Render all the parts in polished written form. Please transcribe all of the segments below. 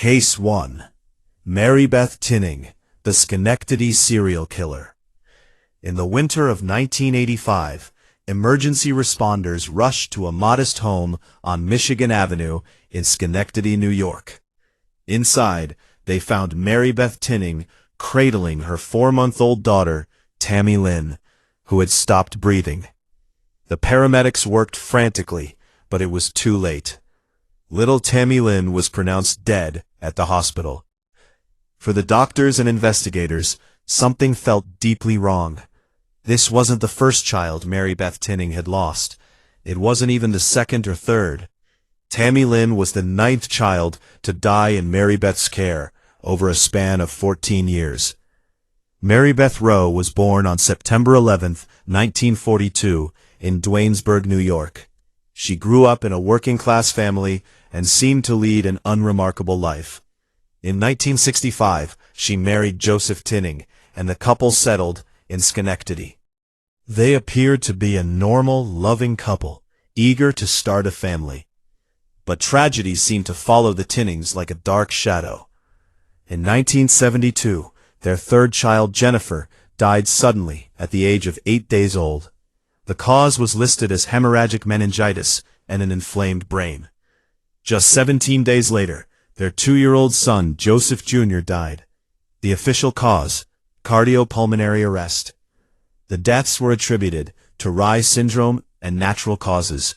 Case 1. Marybeth Tinning, the Schenectady serial killer. In the winter of 1985, emergency responders rushed to a modest home on Michigan Avenue in Schenectady, New York. Inside, they found Marybeth Tinning cradling her 4-month-old daughter, Tammy Lynn, who had stopped breathing. The paramedics worked frantically, but it was too late. Little Tammy Lynn was pronounced dead at the hospital. For the doctors and investigators, something felt deeply wrong. This wasn't the first child Marybeth Tinning had lost. It wasn't even the second or third. Tammy Lynn was the 9th child to die in Marybeth's care over a span of 14 years. Marybeth Rowe was born on September 11, 1942, in Duanesburg, New York. She grew up in a working-class family and seemed to lead an unremarkable life. In 1965, she married Joseph Tinning, and the couple settled in Schenectady. They appeared to be a normal, loving couple, eager to start a family. But tragedy seemed to follow the Tinnings like a dark shadow. In 1972, their third child, Jennifer, died suddenly at the age of 8 days old. The cause was listed as hemorrhagic meningitis and an inflamed brain. Just 17 days later, their 2-year-old son, Joseph Jr., died. The official cause: cardiopulmonary arrest. The deaths were attributed to Reye syndrome and natural causes.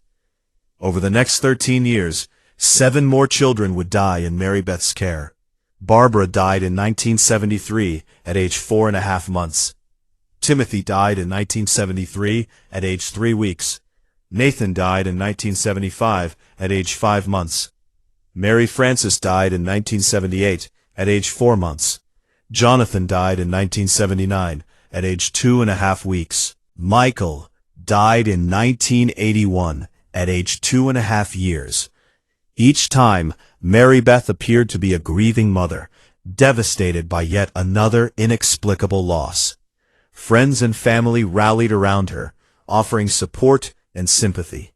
Over the next 13 years, 7 more children would die in Marybeth's care. Barbara died in 1973 at age 4.5 months. Timothy died in 1973 at age 3 weeks. Nathan died in 1975 at age 5 months. Mary Frances died in 1978 at age 4 months. Jonathan died in 1979 at age 2.5 weeks. Michael died in 1981 at age 2.5 years. Each time, Marybeth appeared to be a grieving mother, devastated by yet another inexplicable loss. Friends and family rallied around her, offering support and sympathy.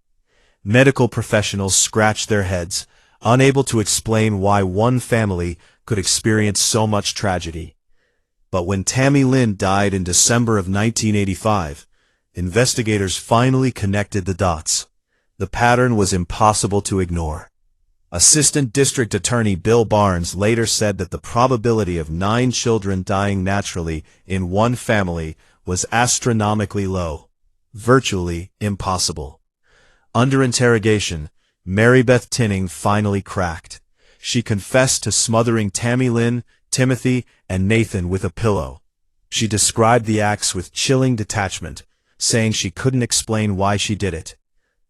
Medical professionals scratched their heads, unable to explain why one family could experience so much tragedy. But when Tammy Lynn died in December of 1985, investigators finally connected the dots. The pattern was impossible to ignore. Assistant District Attorney Bill Barnes later said that the probability of 9 children dying naturally in one family was astronomically low, virtually impossible. Under interrogation, Marybeth Tinning finally cracked. She confessed to smothering Tammy Lynn, Timothy, and Nathan with a pillow. She described the acts with chilling detachment, saying she couldn't explain why she did it.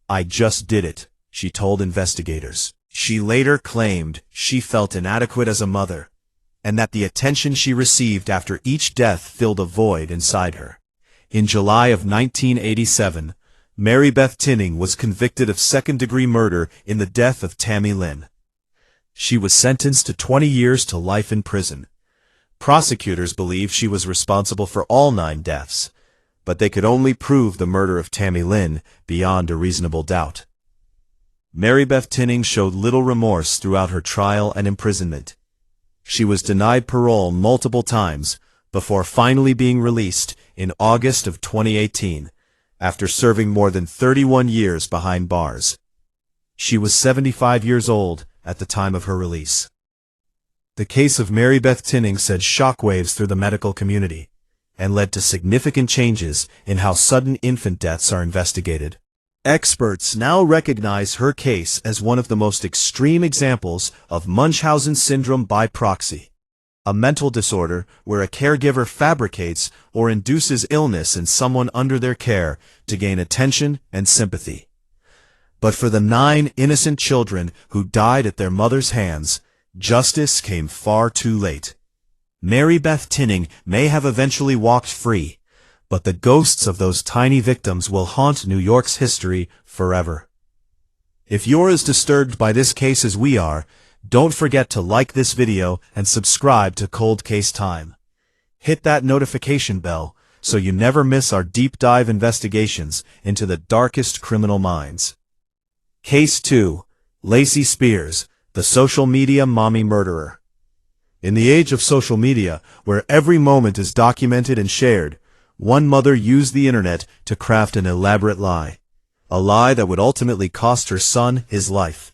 "I just did it," she told investigators. She later claimed she felt inadequate as a mother, and that the attention she received after each death filled a void inside her. In July of 1987, Marybeth Tinning was convicted of second-degree murder in the death of Tammy Lynn. She was sentenced to 20 years to life in prison. Prosecutors believe she was responsible for all 9 deaths, but they could only prove the murder of Tammy Lynn beyond a reasonable doubt. Marybeth Tinning showed little remorse throughout her trial and imprisonment. She was denied parole multiple times before finally being released in August of 2018, after serving more than 31 years behind bars. She was 75 years old at the time of her release. The case of Marybeth Tinning sent shockwaves through the medical community and led to significant changes in how sudden infant deaths are investigated. Experts now recognize her case as one of the most extreme examples of Munchausen syndrome by proxy, a mental disorder where a caregiver fabricates or induces illness in someone under their care to gain attention and sympathy. But for the 9 innocent children who died at their mother's hands, justice came far too late. Marybeth Tinning may have eventually walked free, but the ghosts of those tiny victims will haunt New York's history forever. If you're as disturbed by this case as we are, don't forget to like this video and subscribe to Cold Case Time. Hit that notification bell so you never miss our deep dive investigations into the darkest criminal minds. Case 2. Lacey Spears, the the social media mommy murderer. In the age of social media, where every moment is documented and shared, one mother used the internet to craft an elaborate lie. A lie that would ultimately cost her son his life.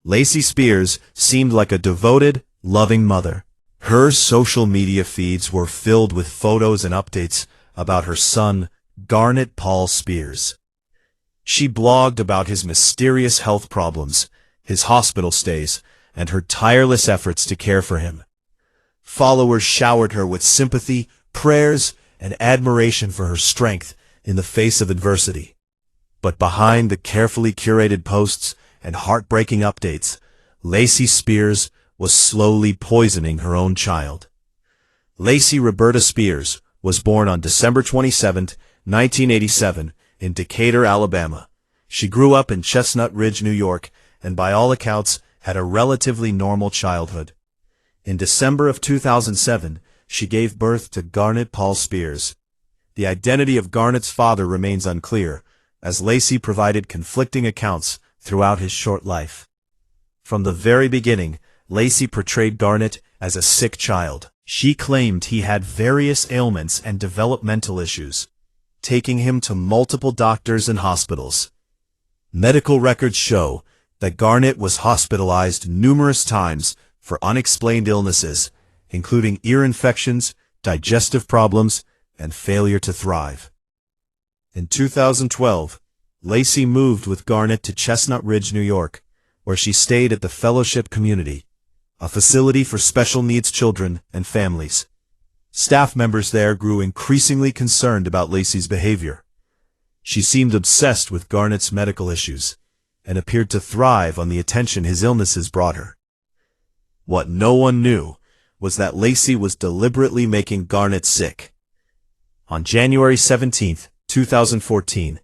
Lacey Spears seemed like a devoted, loving mother. Her social media feeds were filled with photos and updates about her son, Garnet Paul Spears. She blogged about his mysterious health problems, his hospital stays, and her tireless efforts to care for him. Followers showered her with sympathy, prayers, and admiration for her strength in the face of adversity. But behind the carefully curated posts and heartbreaking updates, Lacey Spears was slowly poisoning her own child. Lacey Roberta Spears was born on December 27, 1987, in Decatur, Alabama. She grew up in Chestnut Ridge, New York, and by all accounts had a relatively normal childhood. In December of 2007, she gave birth to Garnet Paul Spears. The identity of Garnet's father remains unclear, as Lacey provided conflicting accounts throughout his short life. From the very beginning, Lacey portrayed Garnet as a sick child. She claimed he had various ailments and developmental issues, taking him to multiple doctors and hospitals. Medical records show that Garnet was hospitalized numerous times for unexplained illnesses, including ear infections, digestive problems, and failure to thrive. In 2012, Lacey moved with Garnet to Chestnut Ridge, New York, where she stayed at the Fellowship Community, a facility for special needs children and families. Staff members there grew increasingly concerned about Lacey's behavior. She seemed obsessed with Garnet's medical issues, and appeared to thrive on the attention his illnesses brought her. What no one knew was that Lacey was deliberately making Garnet sick. On January 17, 2014,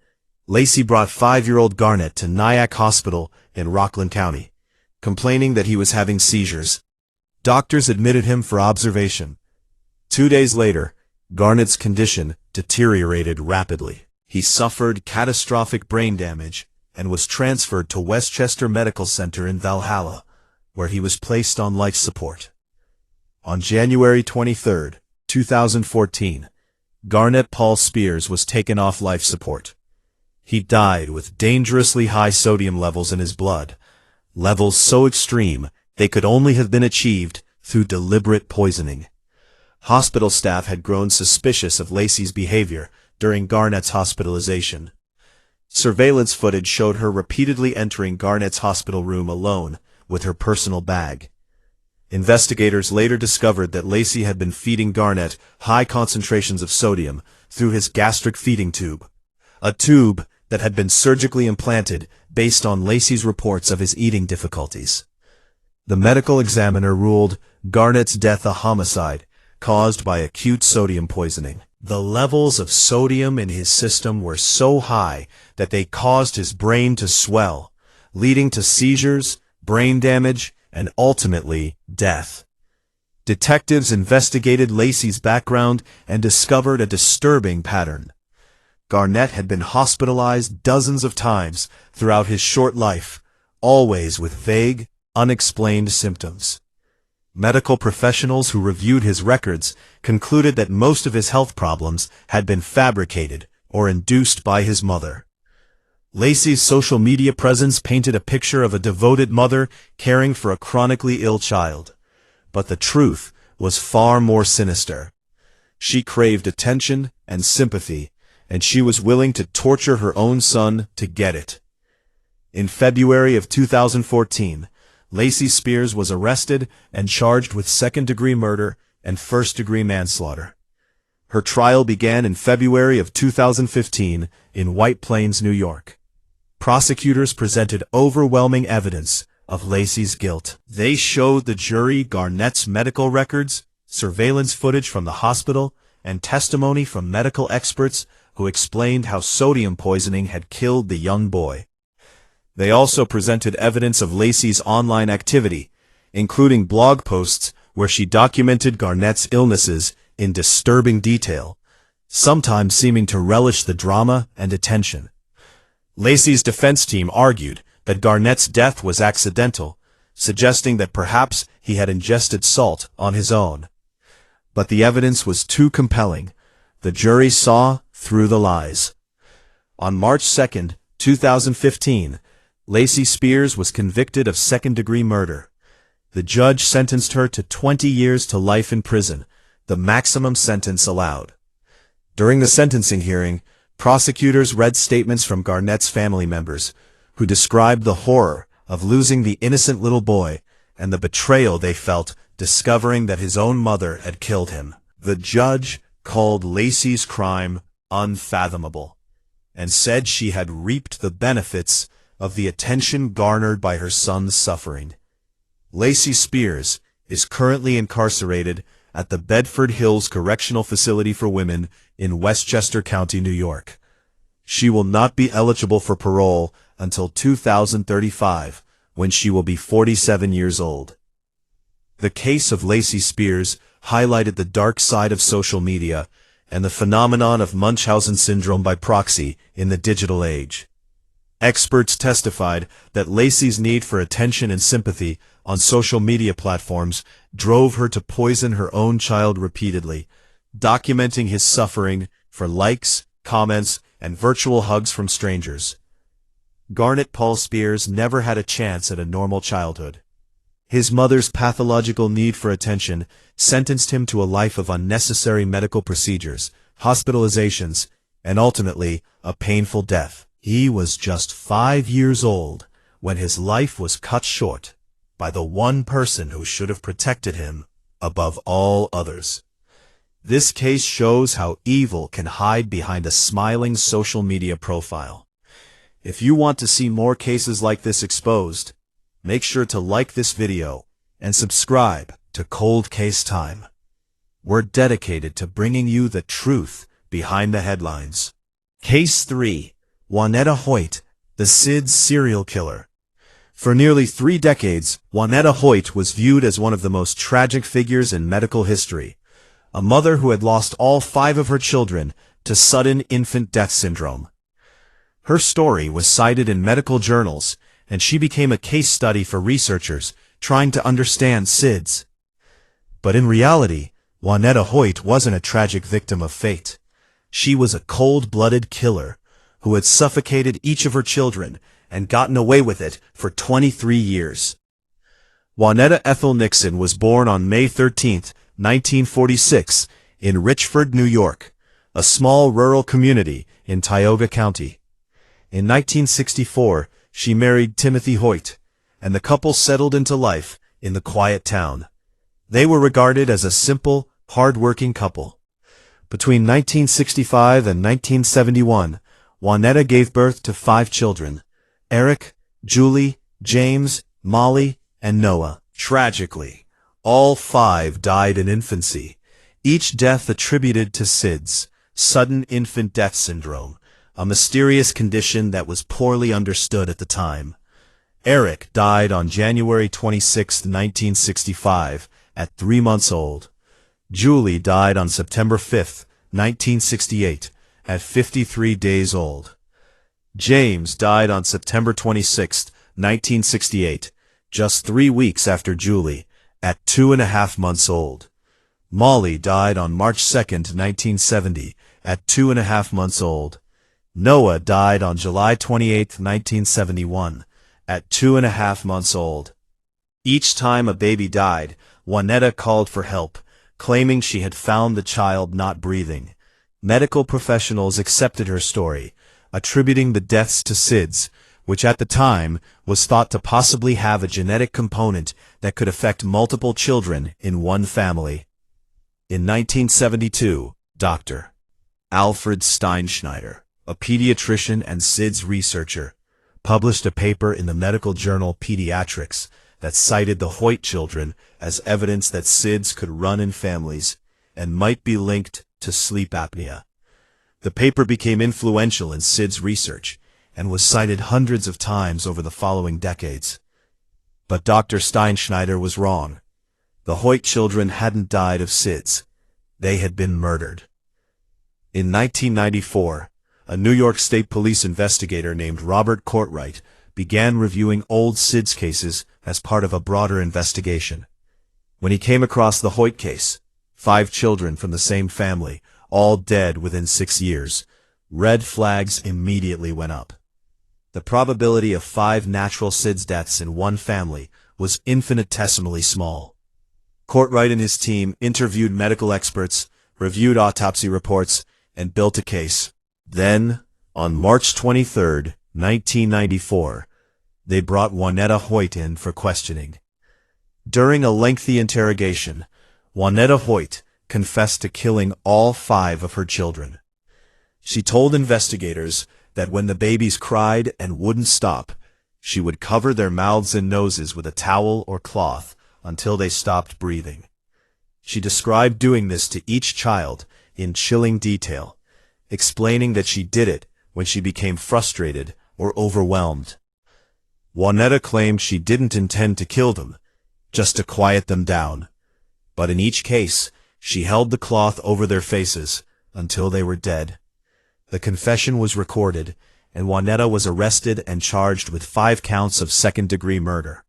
Lacey brought 5-year-old Garnet to Nyack Hospital in Rockland County, complaining that he was having seizures. Doctors admitted him for observation. 2 days later, Garnet's condition deteriorated rapidly. He suffered catastrophic brain damage and was transferred to Westchester Medical Center in Valhalla, where he was placed on life support. On January 23, 2014, Garnet Paul Spears was taken off life support. He died with dangerously high sodium levels in his blood, levels so extreme they could only have been achieved through deliberate poisoning. Hospital staff had grown suspicious of Lacey's behavior during Garnet's hospitalization. Surveillance footage showed her repeatedly entering Garnet's hospital room alone with her personal bag. Investigators later discovered that Lacey had been feeding Garnet high concentrations of sodium through his gastric feeding tube, a tube that had been surgically implanted based on Lacey's reports of his eating difficulties. The medical examiner ruled Garnet's death a homicide caused by acute sodium poisoning. The levels of sodium in his system were so high that they caused his brain to swell, leading to seizures, brain damage, and ultimately death. Detectives investigated Lacey's background and discovered a disturbing pattern. Garnet had been hospitalized dozens of times throughout his short life, always with vague, unexplained symptoms. Medical professionals who reviewed his records concluded that most of his health problems had been fabricated or induced by his mother. Lacey's social media presence painted a picture of a devoted mother caring for a chronically ill child. But the truth was far more sinister. She craved attention and sympathy, and she was willing to torture her own son to get it. In February of 2014, Lacey Spears was arrested and charged with second-degree murder and first-degree manslaughter. Her trial began in February of 2015 in White Plains, New York. Prosecutors presented overwhelming evidence of Lacey's guilt. They showed the jury Garnet's medical records, surveillance footage from the hospital, and testimony from medical experts who explained how sodium poisoning had killed the young boy. They also presented evidence of Lacey's online activity, including blog posts where she documented Garnet's illnesses in disturbing detail, sometimes seeming to relish the drama and attention. Lacey's defense team argued that Garnet's death was accidental, suggesting that perhaps he had ingested salt on his own. But the evidence was too compelling. The jury saw through the lies. On March 2, 2015, Lacey Spears was convicted of second-degree murder. The judge sentenced her to 20 years to life in prison, the maximum sentence allowed. During the sentencing hearing, prosecutors read statements from Garnett's family members, who described the horror of losing the innocent little boy and the betrayal they felt discovering that his own mother had killed him. The judge called Lacey's crime unfathomable and said she had reaped the benefits of the attention garnered by her son's suffering. Lacey Spears is currently incarcerated at the Bedford Hills Correctional Facility for Women in Westchester County, New York. She will not be eligible for parole until 2035, when she will be 47 years old. The case of Lacey Spears highlighted the dark side of social media and the phenomenon of Munchausen syndrome by proxy in the digital age. Experts testified that Lacey's need for attention and sympathy on social media platforms drove her to poison her own child repeatedly, documenting his suffering for likes, comments, and virtual hugs from strangers. Garnett Paul Spears never had a chance at a normal childhood. His mother's pathological need for attention sentenced him to a life of unnecessary medical procedures, hospitalizations, and ultimately, a painful death. He was just 5 years old when his life was cut short by the one person who should have protected him above all others. This case shows how evil can hide behind a smiling social media profile. If you want to see more cases like this exposed, make sure to like this video and subscribe to Cold Case Time. We're dedicated to bringing you the truth behind the headlines. Case 3. Waneta Hoyt, the SIDS serial killer. For nearly 3 decades, Waneta Hoyt was viewed as one of the most tragic figures in medical history. A mother who had lost all 5 of her children to sudden infant death syndrome. Her story was cited in medical journals, and she became a case study for researchers trying to understand SIDS. But in reality, Waneta Hoyt wasn't a tragic victim of fate. She was a cold-blooded killer who had suffocated each of her children and gotten away with it for 23 years. Waneta Ethel Nixon was born on May 13, 1946, in Richford, New York, a small rural community in Tioga County. In 1964, she married Timothy Hoyt, and the couple settled into life in the quiet town. They were regarded as a simple, hard-working couple. Between 1965 and 1971, Waneta gave birth to 5 children: Eric, Julie, James, Molly, and Noah. Tragically, all 5 died in infancy, each death attributed to SIDS, sudden infant death syndrome, a mysterious condition that was poorly understood at the time. Eric died on January 26, 1965, at 3 months old. Julie died on September 5, 1968, at 53 days old. James died on September 26, 1968, just 3 weeks after Julie, at 2.5 months old. Molly died on March 2, 1970, at 2.5 months old. Noah died on July 28, 1971, at 2.5 months old. Each time a baby died, Waneta called for help, claiming she had found the child not breathing. Medical professionals accepted her story, attributing the deaths to SIDS, which at the time was thought to possibly have a genetic component that could affect multiple children in one family. In 1972, Dr. Alfred Steinschneider, a pediatrician and SIDS researcher, published a paper in the medical journal Pediatrics that cited the Hoyt children as evidence that SIDS could run in families and might be linked to sleep apnea. The paper became influential in SIDS research and was cited hundreds of times over the following decades. But Dr. Steinschneider was wrong. The Hoyt children hadn't died of SIDS. They had been murdered. In 1994, a New York State police investigator named Robert Courtwright began reviewing old SIDS cases as part of a broader investigation. When he came across the Hoyt case, 5 children from the same family, all dead within 6 years, red flags immediately went up. The probability of 5 natural SIDS deaths in one family was infinitesimally small. Courtwright and his team interviewed medical experts, reviewed autopsy reports, and built a case. Then, on March 23, 1994, they brought Waneta Hoyt in for questioning. During a lengthy interrogation, Waneta Hoyt confessed to killing all 5 of her children. She told investigators that when the babies cried and wouldn't stop, she would cover their mouths and noses with a towel or cloth until they stopped breathing. She described doing this to each child in chilling detail, explaining that she did it when she became frustrated or overwhelmed. Waneta claimed she didn't intend to kill them, just to quiet them down. But in each case, she held the cloth over their faces until they were dead. The confession was recorded, and Waneta was arrested and charged with 5 counts of second-degree murder.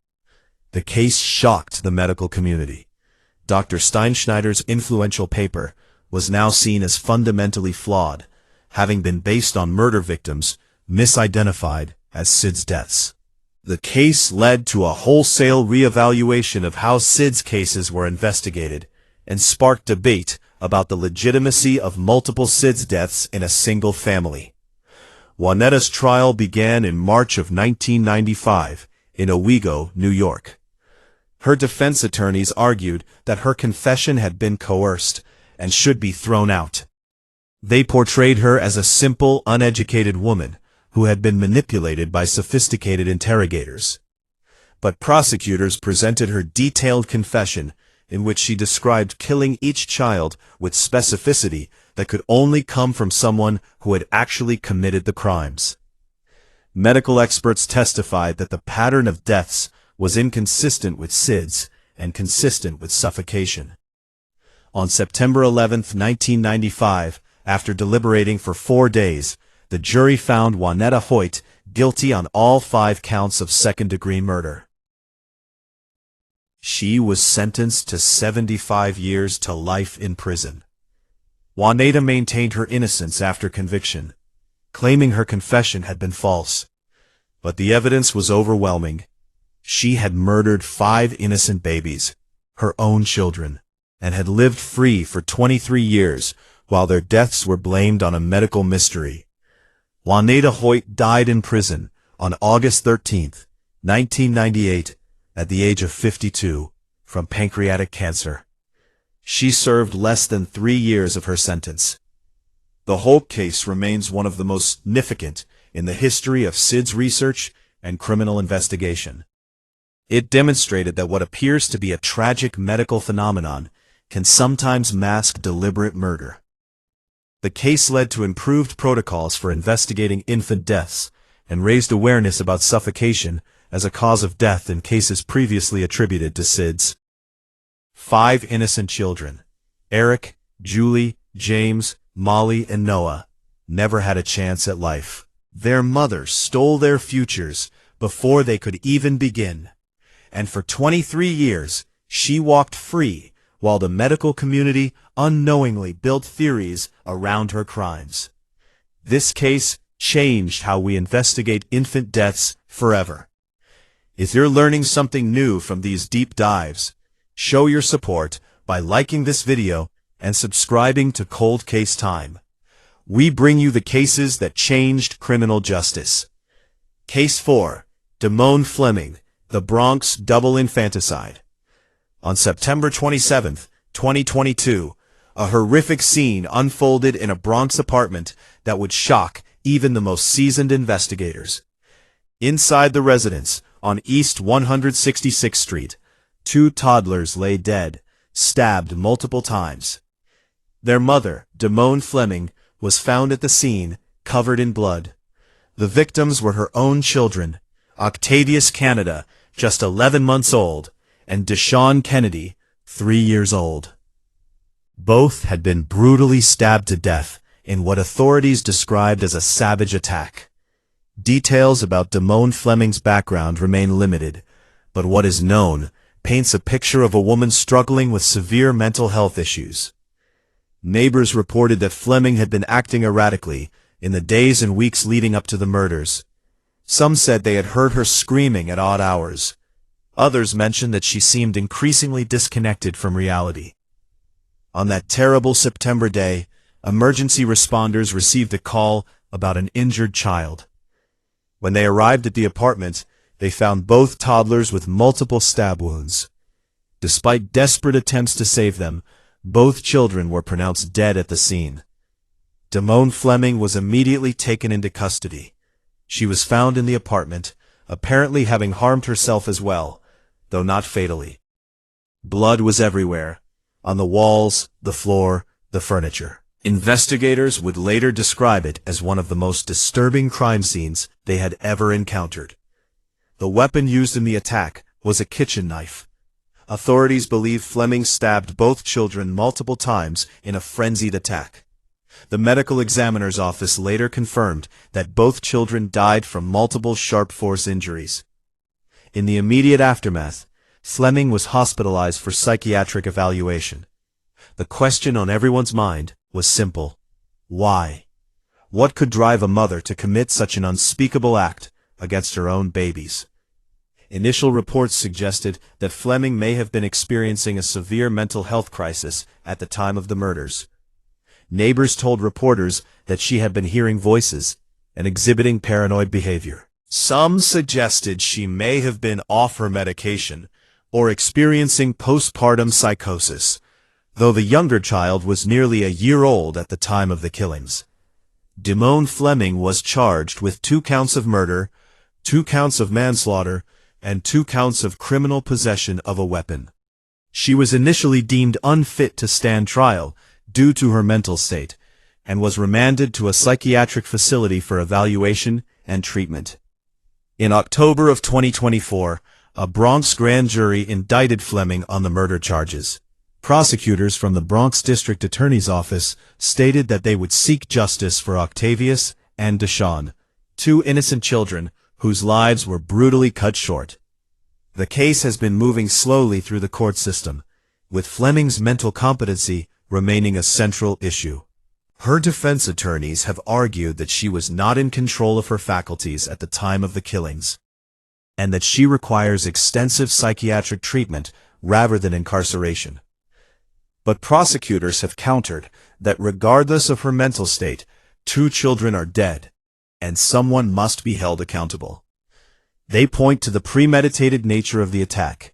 The case shocked the medical community. Dr. Steinschneider's influential paper was now seen as fundamentally flawed, having been based on murder victims misidentified as SIDS deaths. The case led to a wholesale reevaluation of how SIDS cases were investigated and sparked debate about the legitimacy of multiple SIDS deaths in a single family. Waneta's trial began in March of 1995 in Owego, New York. Her defense attorneys argued that her confession had been coerced and should be thrown out. They portrayed her as a simple, uneducated woman who had been manipulated by sophisticated interrogators. But prosecutors presented her detailed confession in which she described killing each child with specificity that could only come from someone who had actually committed the crimes. Medical experts testified that the pattern of deaths was inconsistent with SIDS and consistent with suffocation. On September 11, 1995, after deliberating for 4 days, the jury found Waneta Hoyt guilty on all 5 counts of second-degree murder. She was sentenced to 75 years to life in prison. Waneta maintained her innocence after conviction, claiming her confession had been false. But the evidence was overwhelming. She had murdered 5 innocent babies, her own children, and had lived free for 23 years while their deaths were blamed on a medical mystery. Waneta Hoyt died in prison on August 13, 1998, at the age of 52, from pancreatic cancer. She served less than 3 years of her sentence. The Hoyt case remains one of the most significant in the history of SIDS research and criminal investigation. It demonstrated that what appears to be a tragic medical phenomenon can sometimes mask deliberate murder. The case led to improved protocols for investigating infant deaths and raised awareness about suffocation as a cause of death in cases previously attributed to SIDS. 5 innocent children, Eric, Julie, James, Molly, and Noah, never had a chance at life. Their mother stole their futures before they could even begin. And for 23 years, she walked free while the medical community unknowingly built theories around her crimes. This case changed how we investigate infant deaths forever. If you're learning something new from these deep dives, show your support by liking this video and subscribing to Cold Case Time. We bring you the cases that changed criminal justice. Case 4, Dimone Flemming, the Bronx double infanticide. On September 27, 2022, a horrific scene unfolded in a Bronx apartment that would shock even the most seasoned investigators. Inside the residence, on East 166th Street, 2 toddlers lay dead, stabbed multiple times. Their mother, Dimone Flemming, was found at the scene, covered in blood. The victims were her own children, Octavius Canada, just 11 months old, and Deshaun Kennedy, 3 years old. Both had been brutally stabbed to death in what authorities described as a savage attack. Details about Dimone Flemming's background remain limited, but what is known paints a picture of a woman struggling with severe mental health issues. Neighbors reported that Flemming had been acting erratically in the days and weeks leading up to the murders. Some said they had heard her screaming at odd hours. Others mentioned that she seemed increasingly disconnected from reality. On that terrible September day, emergency responders received a call about an injured child. When they arrived at the apartment, they found both toddlers with multiple stab wounds. Despite desperate attempts to save them, both children were pronounced dead at the scene. Dimone Flemming was immediately taken into custody. She was found in the apartment, apparently having harmed herself as well, though not fatally. Blood was everywhere, on the walls, the floor, the furniture. Investigators would later describe it as one of the most disturbing crime scenes they had ever encountered. The weapon used in the attack was a kitchen knife. Authorities believe Flemming stabbed both children multiple times in a frenzied attack. The medical examiner's office later confirmed that both children died from multiple sharp force injuries. In the immediate aftermath, Flemming was hospitalized for psychiatric evaluation. The question on everyone's mind was simple. Why? What could drive a mother to commit such an unspeakable act against her own babies? Initial reports suggested that Flemming may have been experiencing a severe mental health crisis at the time of the murders. Neighbors told reporters that she had been hearing voices and exhibiting paranoid behavior. Some suggested she may have been off her medication or experiencing postpartum psychosis, though the younger child was nearly a year old at the time of the killings. Dimone Flemming was charged with 2 counts of murder, 2 counts of manslaughter, and 2 counts of criminal possession of a weapon. She was initially deemed unfit to stand trial due to her mental state, and was remanded to a psychiatric facility for evaluation and treatment. In October of 2024, a Bronx grand jury indicted Flemming on the murder charges. Prosecutors from the Bronx District Attorney's Office stated that they would seek justice for Octavius and Deshawn, 2 innocent children whose lives were brutally cut short. The case has been moving slowly through the court system, with Flemming's mental competency remaining a central issue. Her defense attorneys have argued that she was not in control of her faculties at the time of the killings, and that she requires extensive psychiatric treatment rather than incarceration. But prosecutors have countered that regardless of her mental state, 2 children are dead, and someone must be held accountable. They point to the premeditated nature of the attack,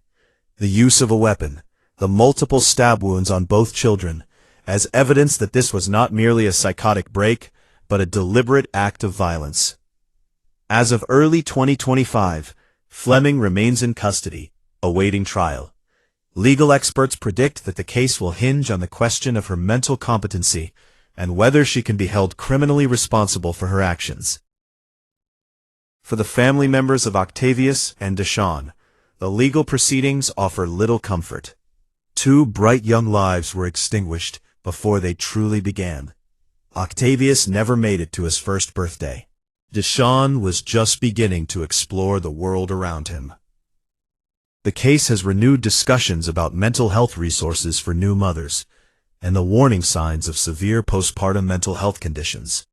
the use of a weapon, the multiple stab wounds on both children, as evidence that this was not merely a psychotic break, but a deliberate act of violence. As of early 2025, Flemming remains in custody, awaiting trial. Legal experts predict that the case will hinge on the question of her mental competency and whether she can be held criminally responsible for her actions. For the family members of Octavius and Deshawn, the legal proceedings offer little comfort. 2 bright young lives were extinguished before they truly began. Octavius never made it to his first birthday. Deshawn was just beginning to explore the world around him. The case has renewed discussions about mental health resources for new mothers and the warning signs of severe postpartum mental health conditions.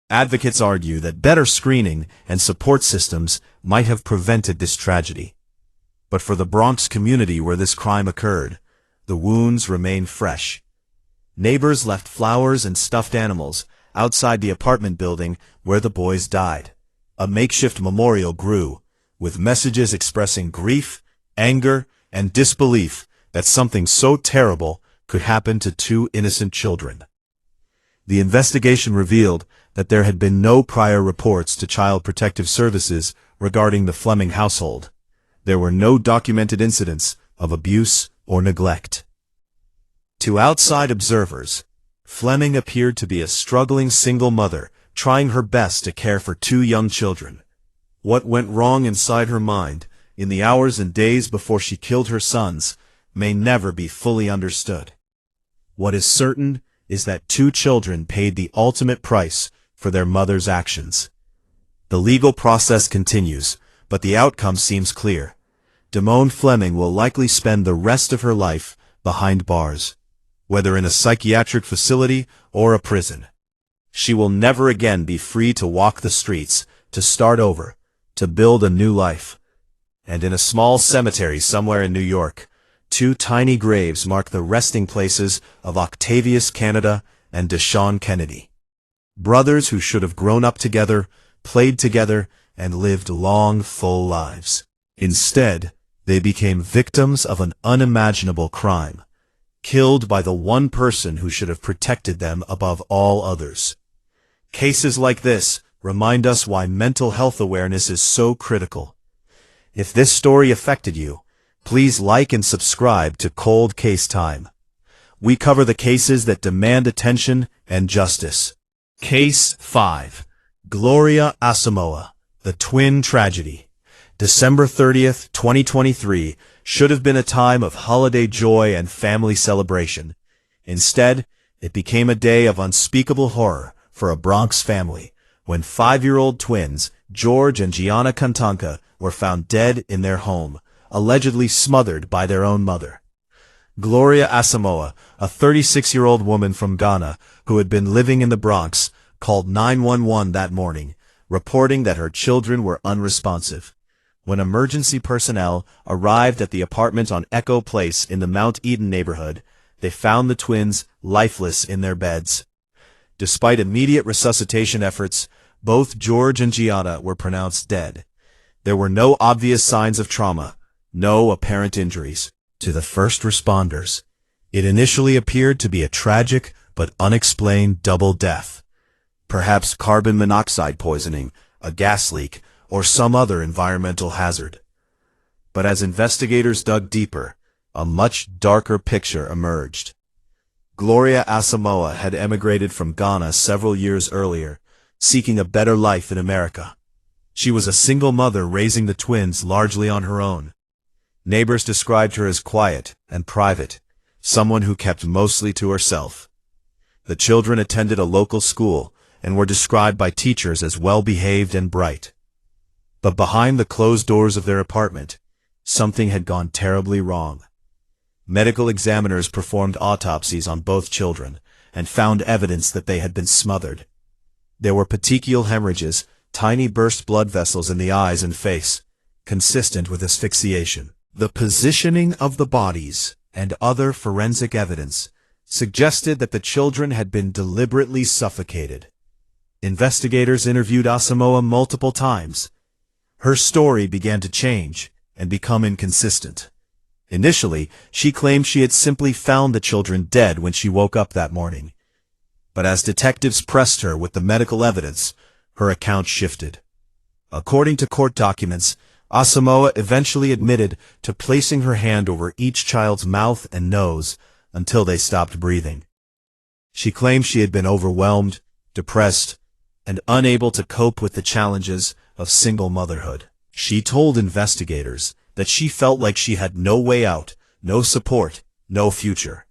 Advocates argue that better screening and support systems might have prevented this tragedy. But for the Bronx community where this crime occurred, the wounds remain fresh. Neighbors left flowers and stuffed animals outside the apartment building where the boys died. A makeshift memorial grew, with messages expressing grief, anger, and disbelief that something so terrible could happen to 2 innocent children. The investigation revealed that there had been no prior reports to Child Protective Services regarding the Flemming household. There were no documented incidents of abuse or neglect. To outside observers, Flemming appeared to be a struggling single mother trying her best to care for 2 young children. What went wrong inside her mind in the hours and days before she killed her sons may never be fully understood. What is certain is that 2 children paid the ultimate price for their mother's actions. The legal process continues, but the outcome seems clear. Dimone Flemming will likely spend the rest of her life behind bars, whether in a psychiatric facility or a prison. She will never again be free to walk the streets, to start over, to build a new life. And in a small cemetery somewhere in New York, two tiny graves mark the resting places of Octavius Canada and Deshaun Kennedy. Brothers who should have grown up together, played together, and lived long, full lives. Instead, they became victims of an unimaginable crime, killed by the one person who should have protected them above all others. Cases like this remind us why mental health awareness is so critical. If this story affected you, please like and subscribe to Cold Case Time. We cover the cases that demand attention and justice. Case 5. Gloria Asamoah, the twin tragedy. December 30th, 2023 should have been a time of holiday joy and family celebration. Instead, it became a day of unspeakable horror for a Bronx family when 5-year-old twins, George and Gianna Kantanka, were found dead in their home, allegedly smothered by their own mother. Gloria Asamoah, a 36-year-old woman from Ghana who had been living in the Bronx, called 911 that morning, reporting that her children were unresponsive. When emergency personnel arrived at the apartment on Echo Place in the Mount Eden neighborhood, they found the twins lifeless in their beds. Despite immediate resuscitation efforts, both George and Gianna were pronounced dead. There were no obvious signs of trauma, no apparent injuries. To the first responders, it initially appeared to be a tragic but unexplained double death. Perhaps carbon monoxide poisoning, a gas leak, or some other environmental hazard. But as investigators dug deeper, a much darker picture emerged. Gloria Asamoah had emigrated from Ghana several years earlier, seeking a better life in America. She was a single mother raising the twins largely on her own. Neighbors described her as quiet and private, someone who kept mostly to herself. The children attended a local school and were described by teachers as well-behaved and bright. But behind the closed doors of their apartment, something had gone terribly wrong. Medical examiners performed autopsies on both children and found evidence that they had been smothered. There were petechial hemorrhages, tiny burst blood vessels in the eyes and face, consistent with asphyxiation. The positioning of the bodies and other forensic evidence suggested that the children had been deliberately suffocated. Investigators interviewed Asamoah multiple times. Her story began to change and become inconsistent. Initially, she claimed she had simply found the children dead when she woke up that morning. But as detectives pressed her with the medical evidence, her account shifted. According to court documents, Asamoah eventually admitted to placing her hand over each child's mouth and nose until they stopped breathing. She claimed she had been overwhelmed, depressed, and unable to cope with the challenges of single motherhood. She told investigators that she felt like she had no way out, no support, no future.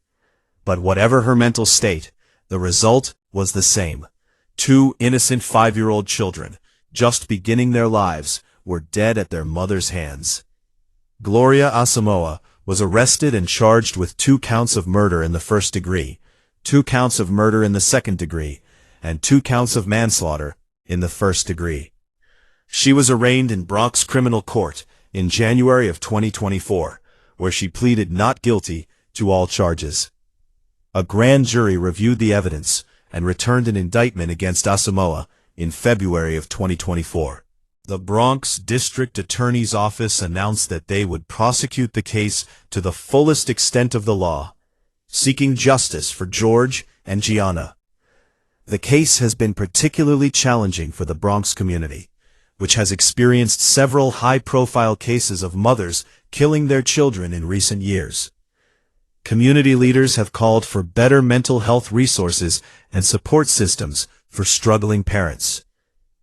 But whatever her mental state, the result was the same. Two innocent 5-year-old children, just beginning their lives, were dead at their mother's hands. Gloria Asamoah was arrested and charged with 2 counts of murder in the first degree, 2 counts of murder in the second degree, and 2 counts of manslaughter in the first degree. She was arraigned in Bronx Criminal Court in January of 2024, where she pleaded not guilty to all charges. A grand jury reviewed the evidence and returned an indictment against Asamoah in February of 2024. The Bronx District Attorney's Office announced that they would prosecute the case to the fullest extent of the law, seeking justice for George and Gianna. The case has been particularly challenging for the Bronx community, which has experienced several high-profile cases of mothers killing their children in recent years. Community leaders have called for better mental health resources and support systems for struggling parents,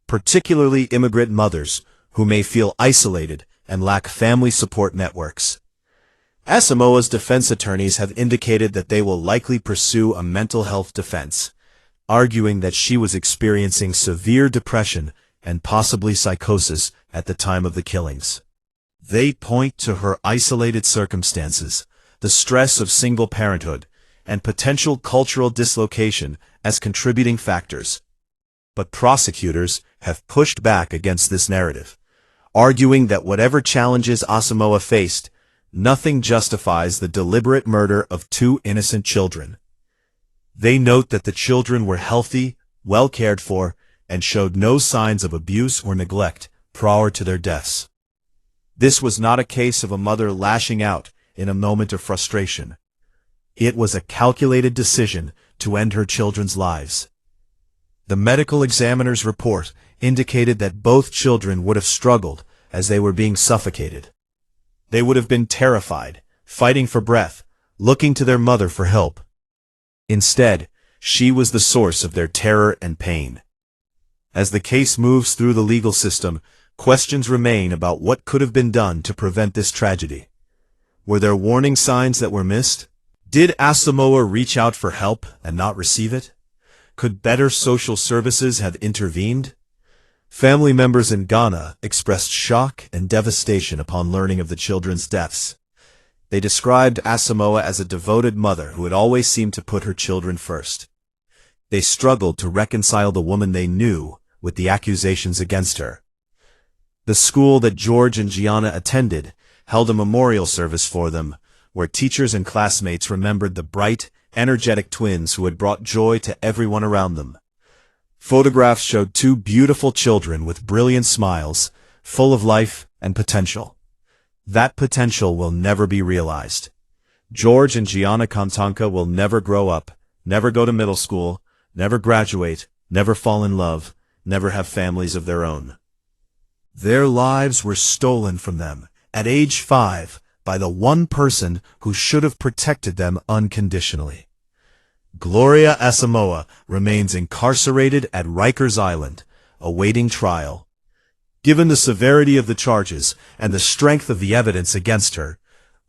particularly immigrant mothers who may feel isolated and lack family support networks. Asamoah's defense attorneys have indicated that they will likely pursue a mental health defense, arguing that she was experiencing severe depression and possibly psychosis at the time of the killings. They point to her isolated circumstances, the stress of single parenthood, and potential cultural dislocation as contributing factors. But prosecutors have pushed back against this narrative, arguing that whatever challenges Asamoah faced, nothing justifies the deliberate murder of two innocent children. They note that the children were healthy, well cared for, and showed no signs of abuse or neglect prior to their deaths. This was not a case of a mother lashing out in a moment of frustration. It was a calculated decision to end her children's lives. The medical examiner's report indicated that both children would have struggled as they were being suffocated. They would have been terrified, fighting for breath, looking to their mother for help. Instead, she was the source of their terror and pain. As the case moves through the legal system, questions remain about what could have been done to prevent this tragedy. Were there warning signs that were missed? Did Asamoah reach out for help and not receive it? Could better social services have intervened? Family members in Ghana expressed shock and devastation upon learning of the children's deaths. They described Asamoah as a devoted mother who had always seemed to put her children first. They struggled to reconcile the woman they knew with the accusations against her. The school that George and Gianna attended held a memorial service for them, where teachers and classmates remembered the bright, energetic twins who had brought joy to everyone around them. Photographs showed two beautiful children with brilliant smiles, full of life and potential. That potential will never be realized. George and Gianna Kantanka will never grow up, never go to middle school, never graduate, never fall in love, never have families of their own. Their lives were stolen from them, at age 5, by the one person who should have protected them unconditionally. Gloria Asamoah remains incarcerated at Rikers Island, awaiting trial. Given the severity of the charges and the strength of the evidence against her,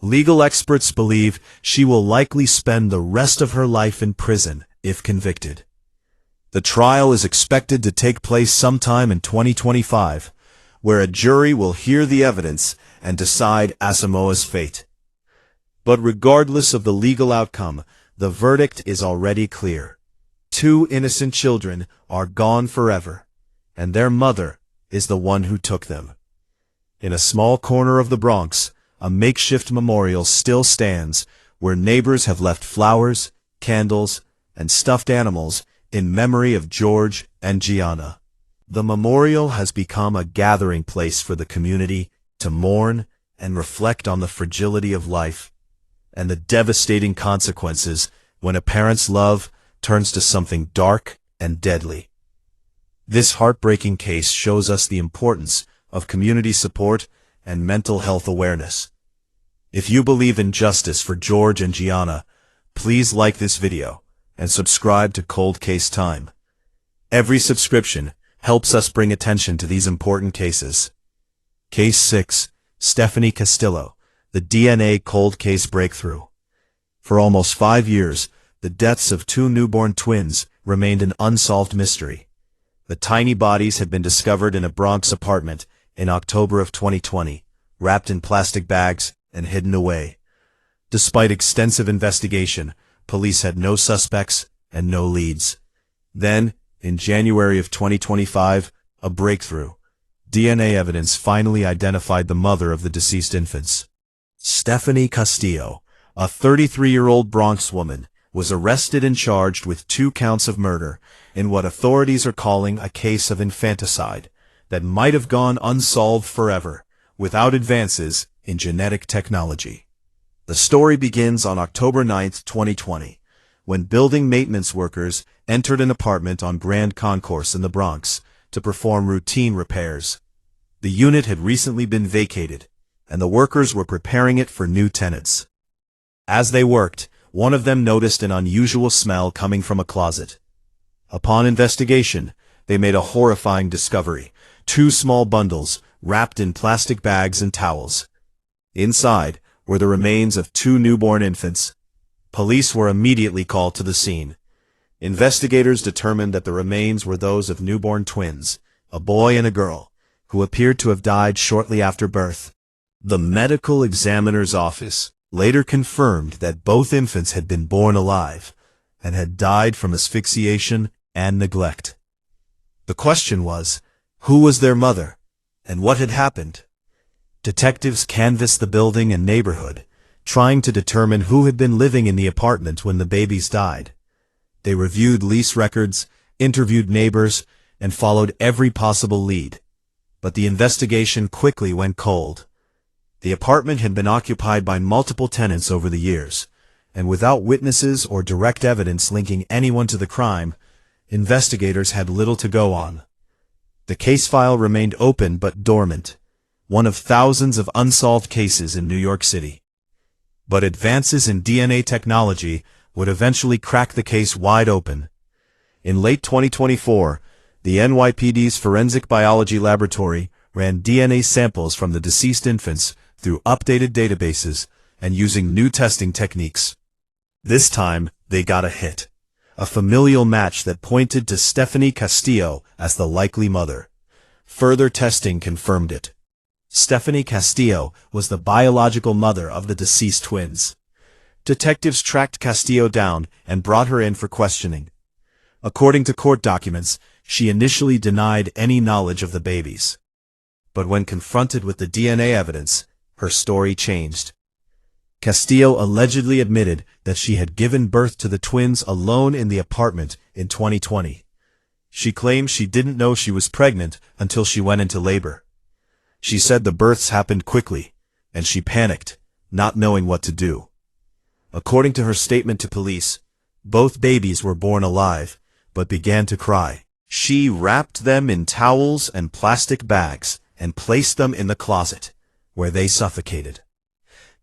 legal experts believe she will likely spend the rest of her life in prison if convicted. The trial is expected to take place sometime in 2025, where a jury will hear the evidence and decide Asamoah's fate. But regardless of the legal outcome, the verdict is already clear. Two innocent children are gone forever, and their mother is the one who took them. In a small corner of the Bronx, a makeshift memorial still stands where neighbors have left flowers, candles, and stuffed animals in memory of George and Gianna. The memorial has become a gathering place for the community to mourn and reflect on the fragility of life and the devastating consequences when a parent's love turns to something dark and deadly. This heartbreaking case shows us the importance of community support and mental health awareness. If you believe in justice for George and Gianna, please like this video and subscribe to Cold Case Time. Every subscription helps us bring attention to these important cases. Case 6, Stephanie Castillo, the DNA cold case breakthrough. For almost 5 years, the deaths of two newborn twins remained an unsolved mystery. The tiny bodies had been discovered in a Bronx apartment in October of 2020, wrapped in plastic bags and hidden away. Despite extensive investigation, police had no suspects and no leads. Then, in January of 2025, a breakthrough. DNA evidence finally identified the mother of the deceased infants. Stephanie Castillo, a 33-year-old Bronx woman, was arrested and charged with 2 counts of murder in what authorities are calling a case of infanticide that might have gone unsolved forever without advances in genetic technology. The story begins on October 9, 2020, when building maintenance workers entered an apartment on Grand Concourse in the Bronx to perform routine repairs. The unit had recently been vacated, and the workers were preparing it for new tenants. As they worked, one of them noticed an unusual smell coming from a closet. Upon investigation, they made a horrifying discovery: 2 small bundles wrapped in plastic bags and towels. Inside were the remains of 2 newborn infants. Police were immediately called to the scene. Investigators determined that the remains were those of newborn twins, a boy and a girl, who appeared to have died shortly after birth. The medical examiner's office later confirmed that both infants had been born alive and had died from asphyxiation and neglect. The question was, who was their mother, and what had happened? Detectives canvassed the building and neighborhood, trying to determine who had been living in the apartment when the babies died. They reviewed lease records, interviewed neighbors, and followed every possible lead. But the investigation quickly went cold. The apartment had been occupied by multiple tenants over the years, and without witnesses or direct evidence linking anyone to the crime, investigators had little to go on. The case file remained open but dormant, one of thousands of unsolved cases in New York City. But advances in DNA technology would eventually crack the case wide open. In late 2024, the NYPD's Forensic Biology Laboratory ran DNA samples from the deceased infants through updated databases and using new testing techniques. This time, they got a hit. A familial match that pointed to Stephanie Castillo as the likely mother. Further testing confirmed it. Stephanie Castillo was the biological mother of the deceased twins. Detectives tracked Castillo down and brought her in for questioning. According to court documents, she initially denied any knowledge of the babies. But when confronted with the DNA evidence, her story changed. Castillo allegedly admitted that she had given birth to the twins alone in the apartment in 2020. She claimed she didn't know she was pregnant until she went into labor. She said the births happened quickly, and she panicked, not knowing what to do. According to her statement to police, both babies were born alive, but began to cry. She wrapped them in towels and plastic bags and placed them in the closet, where they suffocated.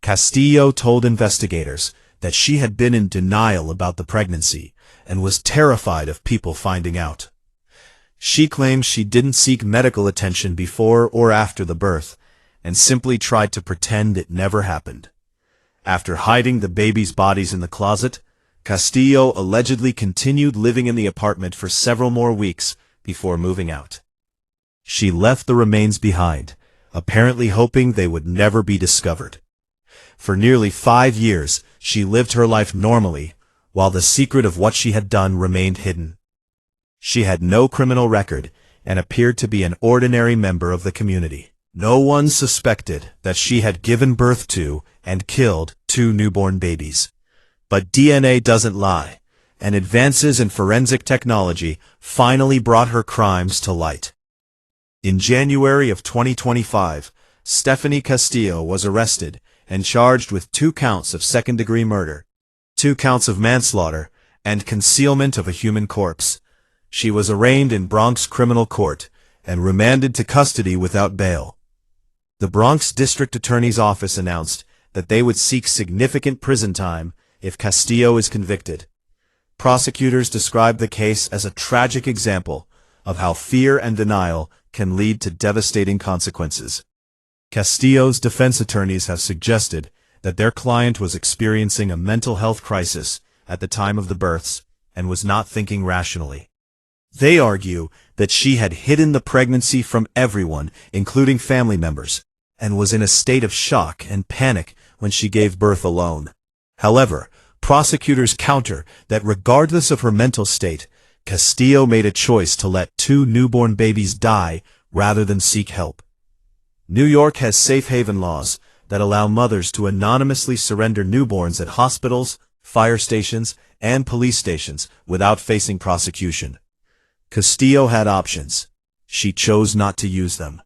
Castillo told investigators that she had been in denial about the pregnancy and was terrified of people finding out. She claims she didn't seek medical attention before or after the birth and simply tried to pretend it never happened. After hiding the babies' bodies in the closet, Castillo allegedly continued living in the apartment for several more weeks before moving out. She left the remains behind, apparently hoping they would never be discovered. For nearly 5 years, she lived her life normally, while the secret of what she had done remained hidden. She had no criminal record and appeared to be an ordinary member of the community. No one suspected that she had given birth to and killed 2 newborn babies. But DNA doesn't lie, and advances in forensic technology finally brought her crimes to light. In January of 2025, Stephanie Castillo was arrested and charged with 2 counts of second-degree murder, 2 counts of manslaughter, and concealment of a human corpse. She was arraigned in Bronx criminal court and remanded to custody without bail. The Bronx District Attorney's Office announced that they would seek significant prison time if Castillo is convicted. Prosecutors described the case as a tragic example of how fear and denial can lead to devastating consequences. Castillo's defense attorneys have suggested that their client was experiencing a mental health crisis at the time of the births and was not thinking rationally. They argue that she had hidden the pregnancy from everyone, including family members, and was in a state of shock and panic when she gave birth alone. However, prosecutors counter that regardless of her mental state, Castillo made a choice to let 2 newborn babies die rather than seek help. New York has safe haven laws that allow mothers to anonymously surrender newborns at hospitals, fire stations, and police stations without facing prosecution. Castillo had options. She chose not to use them.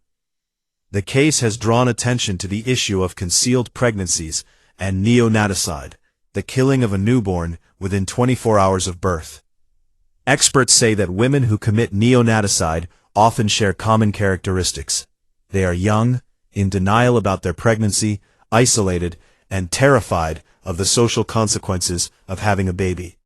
The case has drawn attention to the issue of concealed pregnancies and neonaticide, the killing of a newborn within 24 hours of birth. Experts say that women who commit neonaticide often share common characteristics. They are young, in denial about their pregnancy, isolated, and terrified of the social consequences of having a baby.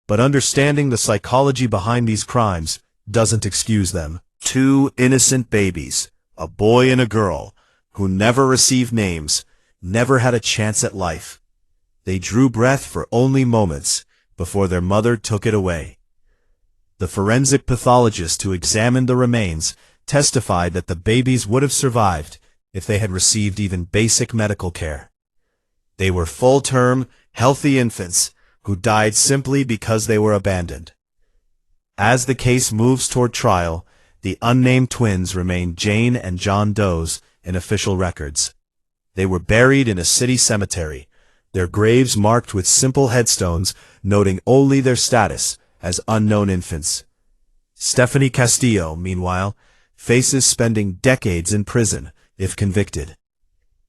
But understanding the psychology behind these crimes doesn't excuse them. 2 innocent babies, a boy and a girl, who never received names, never had a chance at life. They drew breath for only moments before their mother took it away. The forensic pathologist who examined the remains testified that the babies would have survived if they had received even basic medical care. They were full-term, healthy infants who died simply because they were abandoned. As the case moves toward trial, the unnamed twins remain Jane and John Doe's in official records. They were buried in a city cemetery, their graves marked with simple headstones noting only their status as unknown infants. Stephanie Castillo, meanwhile, faces spending decades in prison if convicted.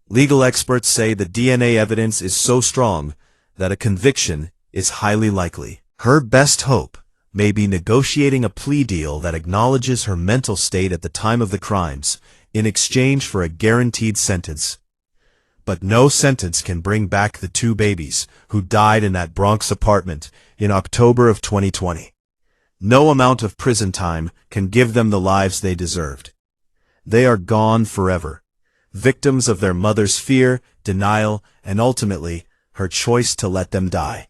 Legal experts say the DNA evidence is so strong that a conviction is highly likely. Her best hope may be negotiating a plea deal that acknowledges her mental state at the time of the crimes in exchange for a guaranteed sentence. But no sentence can bring back the two babies who died in that Bronx apartment in October of 2020. No amount of prison time can give them the lives they deserved. They are gone forever, victims of their mother's fear, denial, and ultimately, her choice to let them die.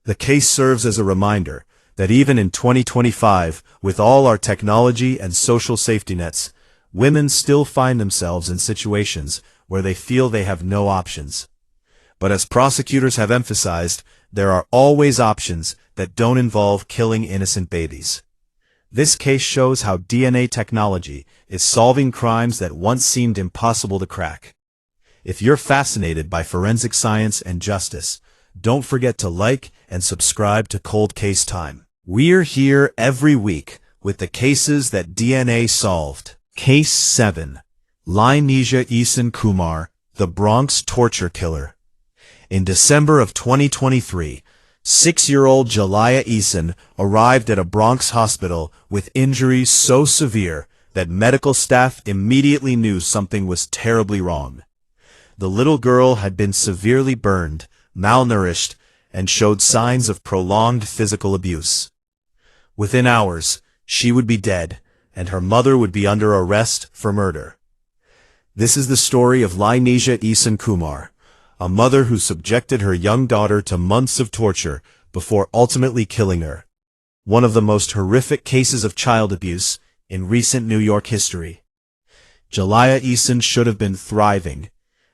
The case serves as a reminder that even in 2025, with all our technology and social safety nets, women still find themselves in situations where they feel they have no options. But as prosecutors have emphasized, there are always options that don't involve killing innocent babies. This case shows how DNA technology is solving crimes that once seemed impossible to crack. If you're fascinated by forensic science and justice, don't forget to like and subscribe to Cold Case Time. We're here every week with the cases that DNA solved. Case 7. Lynija Eason Kumar, the Bronx torture killer. In December of 2023, 6-year-old Gloria Eason arrived at a Bronx hospital with injuries so severe that medical staff immediately knew something was terribly wrong. The little girl had been severely burned, malnourished, and showed signs of prolonged physical abuse. Within hours, she would be dead, and her mother would be under arrest for murder. This is the story of Lynija Eason Kumar, a mother who subjected her young daughter to months of torture before ultimately killing her. One of the most horrific cases of child abuse in recent New York history. Gloria Eason should have been thriving.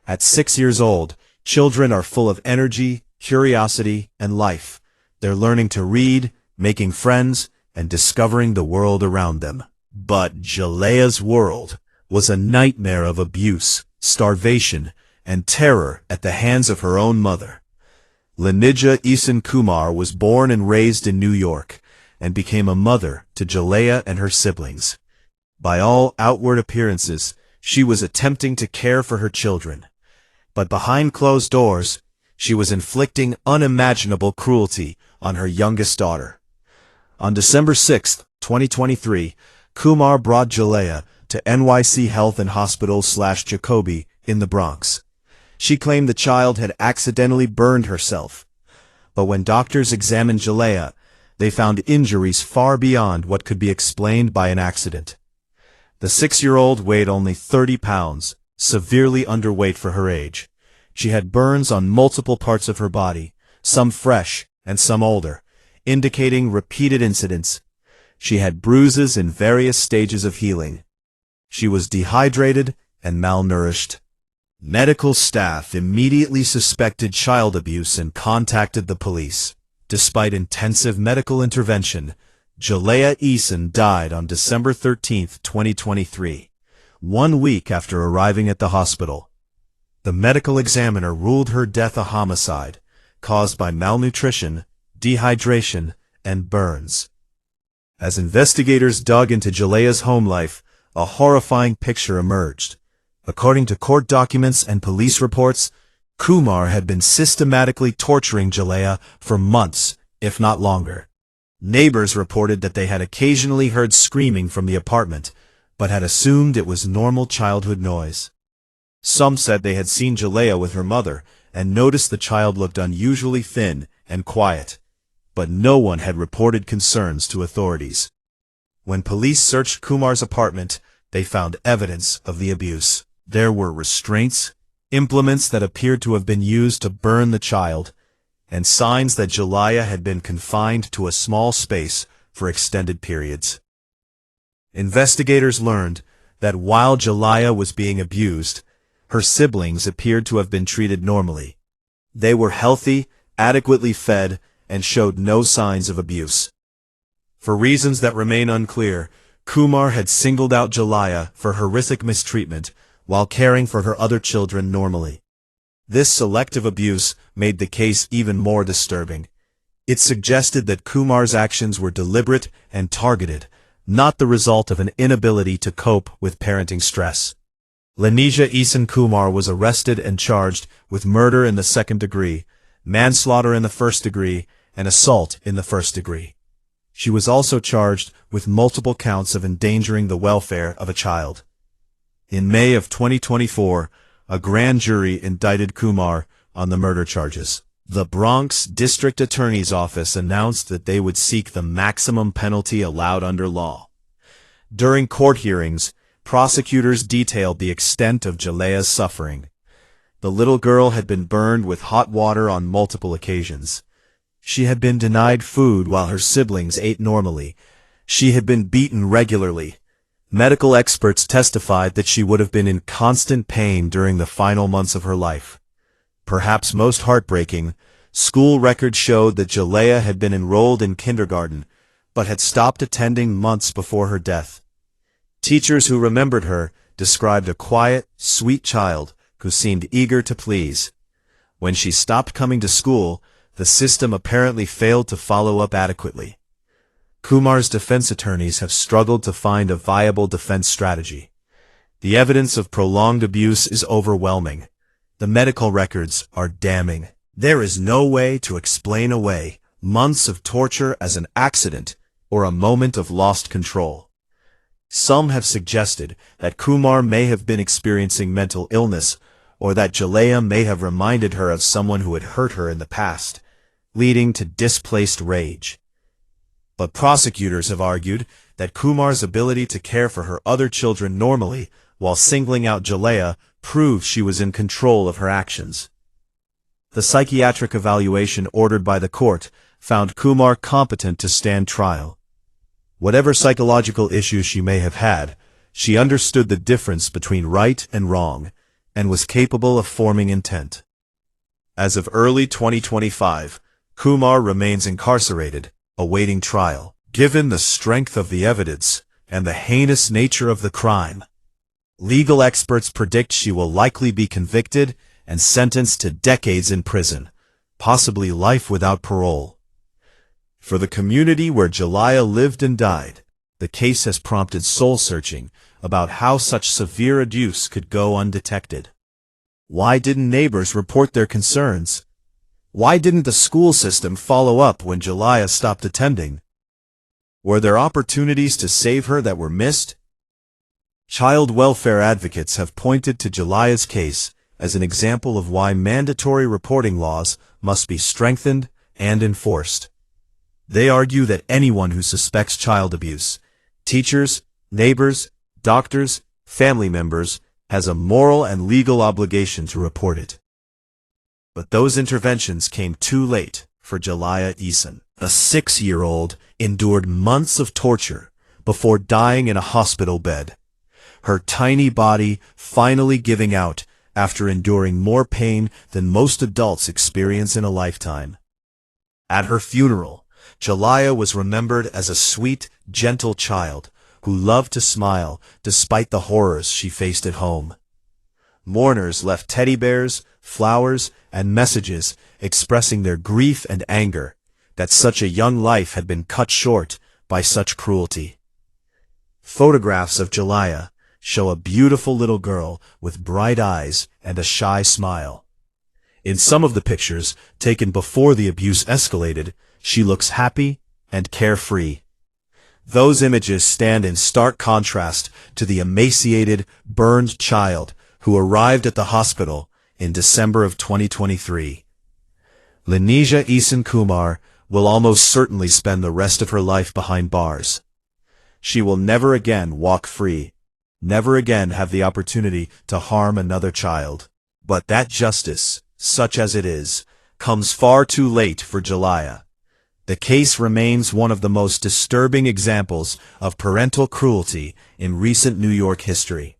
At 6 years old, children are full of energy, curiosity, and life. They're learning to read, making friends, and discovering the world around them. But Gloria's world was a nightmare of abuse, starvation, and terror at the hands of her own mother. Lynija Eason Kumar was born and raised in New York, and became a mother to Gloria and her siblings. By all outward appearances, she was attempting to care for her children. But behind closed doors, she was inflicting unimaginable cruelty on her youngest daughter. On December 6, 2023, Kumar brought Gloria to NYC Health and Hospital/Jacoby in the Bronx. She claimed the child had accidentally burned herself. But when doctors examined Gloria, they found injuries far beyond what could be explained by an accident. The 6-year-old weighed only 30 pounds, severely underweight for her age. She had burns on multiple parts of her body, some fresh and some older, indicating repeated incidents. She had bruises in various stages of healing. She was dehydrated and malnourished. Medical staff immediately suspected child abuse and contacted the police. Despite intensive medical intervention, Gloria Eason died on December 13, 2023, 1 week after arriving at the hospital. The medical examiner ruled her death a homicide, caused by malnutrition, dehydration, and burns. As investigators dug into Gloria's home life, a horrifying picture emerged. According to court documents and police reports, Kumar had been systematically torturing Gloria for months, if not longer. Neighbors reported that they had occasionally heard screaming from the apartment, but had assumed it was normal childhood noise. Some said they had seen Gloria with her mother and noticed the child looked unusually thin and quiet, but no one had reported concerns to authorities. When police searched Kumar's apartment, they found evidence of the abuse. There were restraints, implements that appeared to have been used to burn the child, and signs that Gloria had been confined to a small space for extended periods. Investigators learned that while Jalaya was being abused, her siblings appeared to have been treated normally. They were healthy, adequately fed, and showed no signs of abuse. For reasons that remain unclear, Kumar had singled out Jalaya for horrific mistreatment while caring for her other children normally. This selective abuse made the case even more disturbing. It suggested that Kumar's actions were deliberate and targeted, not the result of an inability to cope with parenting stress. Lynija Eason Kumar was arrested and charged with murder in the second degree, manslaughter in the first degree, and assault in the first degree. She was also charged with multiple counts of endangering the welfare of a child. In May of 2024, a grand jury indicted Kumar on the murder charges. The Bronx District Attorney's Office announced that they would seek the maximum penalty allowed under law. During court hearings, prosecutors detailed the extent of Jalaya's suffering. The little girl had been burned with hot water on multiple occasions. She had been denied food while her siblings ate normally. She had been beaten regularly. Medical experts testified that she would have been in constant pain during the final months of her life. Perhaps most heartbreaking, school records showed that Jalaya had been enrolled in kindergarten, but had stopped attending months before her death. Teachers who remembered her described a quiet, sweet child who seemed eager to please. When she stopped coming to school, the system apparently failed to follow up adequately. Kumar's defense attorneys have struggled to find a viable defense strategy. The evidence of prolonged abuse is overwhelming. The medical records are damning. There is no way to explain away months of torture as an accident or a moment of lost control. Some have suggested that Kumar may have been experiencing mental illness, or that Jalaya may have reminded her of someone who had hurt her in the past, leading to displaced rage. But prosecutors have argued that Kumar's ability to care for her other children normally while singling out Jalaya proves she was in control of her actions. The psychiatric evaluation ordered by the court found Kumar competent to stand trial. Whatever psychological issues she may have had, she understood the difference between right and wrong, and was capable of forming intent. As of early 2025, Kumar remains incarcerated, awaiting trial. Given the strength of the evidence and the heinous nature of the crime, legal experts predict she will likely be convicted and sentenced to decades in prison, possibly life without parole. For the community where Jalaya lived and died, the case has prompted soul-searching about how such severe abuse could go undetected. Why didn't neighbors report their concerns? Why didn't the school system follow up when Jalaya stopped attending? Were there opportunities to save her that were missed? Child welfare advocates have pointed to Jalaya's case as an example of why mandatory reporting laws must be strengthened and enforced. They argue that anyone who suspects child abuse, teachers, neighbors, doctors, family members, has a moral and legal obligation to report it. But those interventions came too late for Jalaya Eason. A 6-year-old endured months of torture before dying in a hospital bed, her tiny body finally giving out after enduring more pain than most adults experience in a lifetime. At her funeral, Jalaya was remembered as a sweet, gentle child who loved to smile despite the horrors she faced at home. Mourners left teddy bears, flowers, and messages expressing their grief and anger that such a young life had been cut short by such cruelty. Photographs of Jalaya show a beautiful little girl with bright eyes and a shy smile. In some of the pictures, taken before the abuse escalated, she looks happy and carefree. Those images stand in stark contrast to the emaciated, burned child who arrived at the hospital in December of 2023. Lynija Eason Kumar will almost certainly spend the rest of her life behind bars. She will never again walk free, never again have the opportunity to harm another child. But that justice, such as it is, comes far too late for Jalaya. The case remains one of the most disturbing examples of parental cruelty in recent New York history.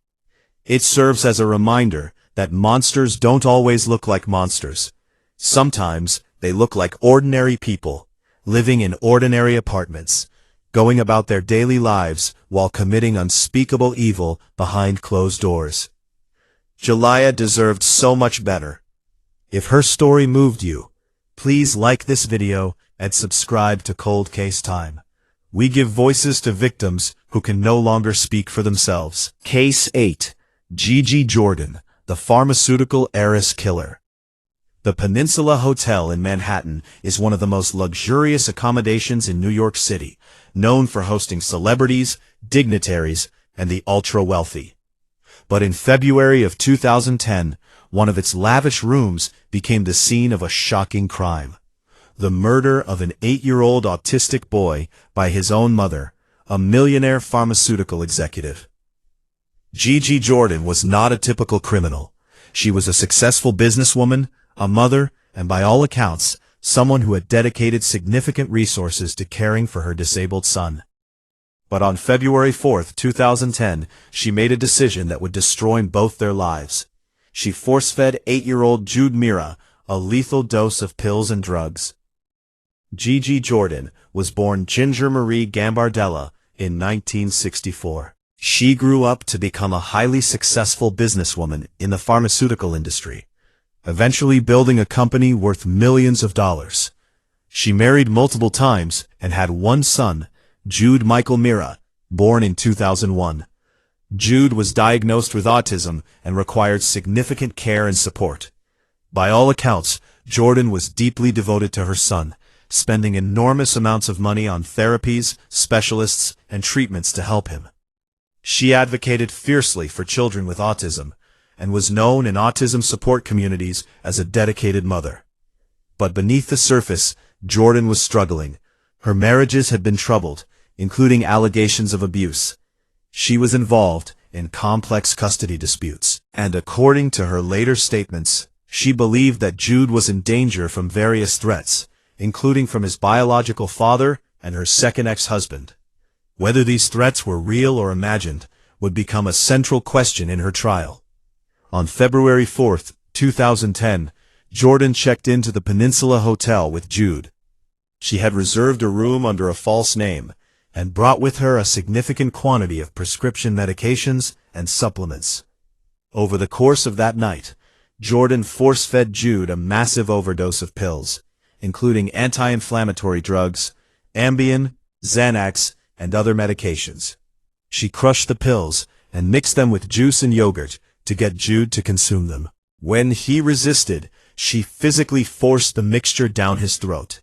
It serves as a reminder that monsters don't always look like monsters. Sometimes they look like ordinary people, living in ordinary apartments, going about their daily lives while committing unspeakable evil behind closed doors. Gigi deserved so much better. If her story moved you, please like this video and subscribe to Cold Case Time. We give voices to victims who can no longer speak for themselves. Case 8. Gigi Jordan, the pharmaceutical heiress killer. The Peninsula Hotel in Manhattan is one of the most luxurious accommodations in New York City, known for hosting celebrities, dignitaries, and the ultra-wealthy. But in February of 2010, one of its lavish rooms became the scene of a shocking crime. The murder of an 8-year-old autistic boy by his own mother, a millionaire pharmaceutical executive. Gigi Jordan was not a typical criminal. She was a successful businesswoman, a mother, and by all accounts, someone who had dedicated significant resources to caring for her disabled son. But on February 4, 2010, she made a decision that would destroy both their lives. She force-fed 8-year-old Jude Mira a lethal dose of pills and drugs. Gigi Jordan was born Ginger Marie Gambardella in 1964. She grew up to become a highly successful businesswoman in the pharmaceutical industry, eventually building a company worth millions of dollars. She married multiple times and had one son, Jude Michael Mira, born in 2001. Jude was diagnosed with autism and required significant care and support. By all accounts, Jordan was deeply devoted to her son, spending enormous amounts of money on therapies, specialists, and treatments to help him. She advocated fiercely for children with autism, and was known in autism support communities as a dedicated mother. But beneath the surface, Jordan was struggling. Her marriages had been troubled, including allegations of abuse. She was involved in complex custody disputes, and according to her later statements, she believed that Jude was in danger from various threats, including from his biological father and her second ex-husband. Whether these threats were real or imagined would become a central question in her trial. On February 4, 2010, Jordan checked into the Peninsula Hotel with Jude. She had reserved a room under a false name and brought with her a significant quantity of prescription medications and supplements. Over the course of that night, Jordan force-fed Jude a massive overdose of pills, including anti-inflammatory drugs, Ambien, Xanax, and other medications. She crushed the pills and mixed them with juice and yogurt to get Jude to consume them. When he resisted, she physically forced the mixture down his throat.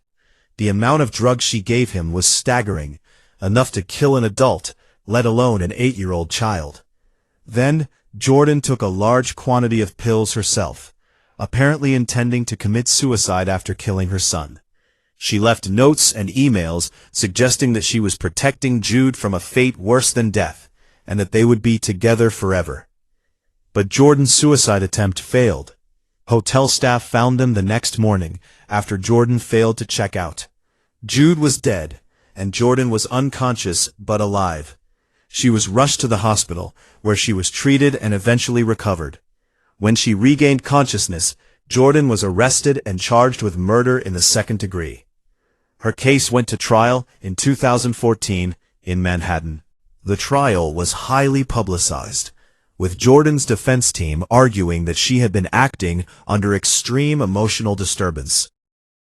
The amount of drugs she gave him was staggering, enough to kill an adult, let alone an 8-year-old child. Then, Jordan took a large quantity of pills herself, apparently intending to commit suicide after killing her son. She left notes and emails suggesting that she was protecting Jude from a fate worse than death, and that they would be together forever. But Jordan's suicide attempt failed. Hotel staff found them the next morning after Jordan failed to check out. Jude was dead, and Jordan was unconscious but alive. She was rushed to the hospital, where she was treated and eventually recovered. When she regained consciousness, Jordan was arrested and charged with murder in the second degree. Her case went to trial in 2014 in Manhattan. The trial was highly publicized, with Jordan's defense team arguing that she had been acting under extreme emotional disturbance,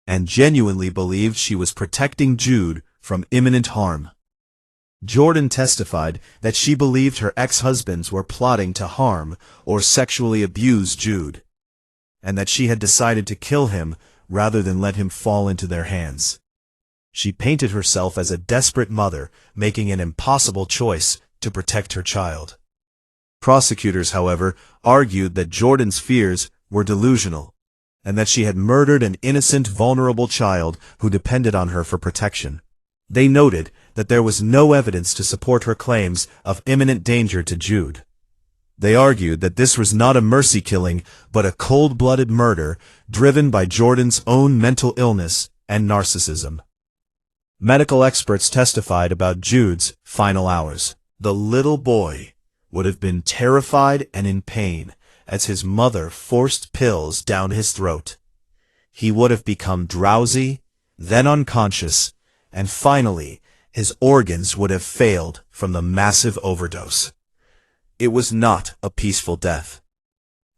and genuinely believed she was protecting Jude from imminent harm. Jordan testified that she believed her ex-husbands were plotting to harm or sexually abuse Jude, and that she had decided to kill him rather than let him fall into their hands. She painted herself as a desperate mother, making an impossible choice to protect her child. Prosecutors, however, argued that Jordan's fears were delusional, and that she had murdered an innocent, vulnerable child who depended on her for protection. They noted that there was no evidence to support her claims of imminent danger to Jude. They argued that this was not a mercy killing, but a cold-blooded murder driven by Jordan's own mental illness and narcissism. Medical experts testified about Jude's final hours. The little boy would have been terrified and in pain as his mother forced pills down his throat. He would have become drowsy, then unconscious, and finally, his organs would have failed from the massive overdose. It was not a peaceful death.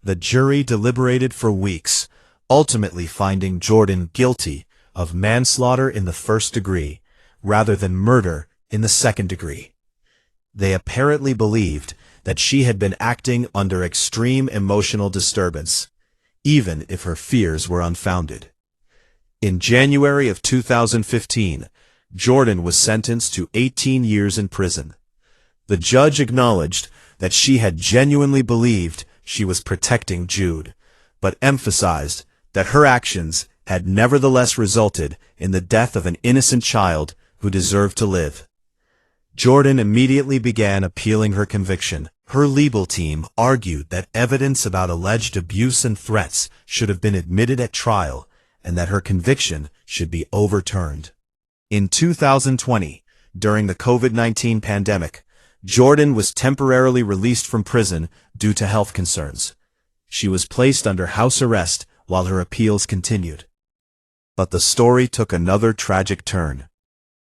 The jury deliberated for weeks, ultimately finding Jordan guilty of manslaughter in the first degree, rather than murder in the second degree. They apparently believed that she had been acting under extreme emotional disturbance, even if her fears were unfounded. In January of 2015, Jordan was sentenced to 18 years in prison. The judge acknowledged that she had genuinely believed she was protecting Jude, but emphasized that her actions had nevertheless resulted in the death of an innocent child who deserved to live. Jordan immediately began appealing her conviction. Her legal team argued that evidence about alleged abuse and threats should have been admitted at trial, and that her conviction should be overturned. In 2020, during the COVID-19 pandemic, Jordan was temporarily released from prison due to health concerns. She was placed under house arrest while her appeals continued. But the story took another tragic turn.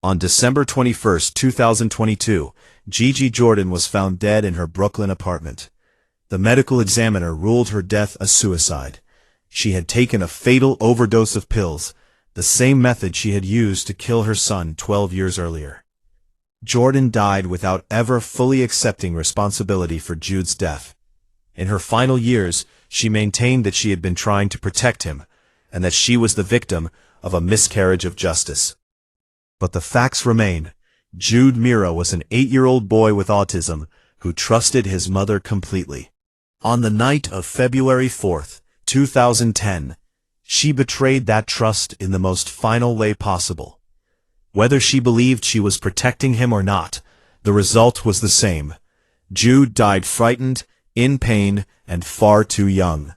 On December 21, 2022, Gigi Jordan was found dead in her Brooklyn apartment. The medical examiner ruled her death a suicide. She had taken a fatal overdose of pills, the same method she had used to kill her son 12 years earlier. Jordan died without ever fully accepting responsibility for Jude's death. In her final years, she maintained that she had been trying to protect him, and that she was the victim of a miscarriage of justice. But the facts remain. Jude Mira was an 8-year-old boy with autism who trusted his mother completely. On the night of February 4, 2010, she betrayed that trust in the most final way possible. Whether she believed she was protecting him or not, the result was the same. Jude died frightened, in pain, and far too young.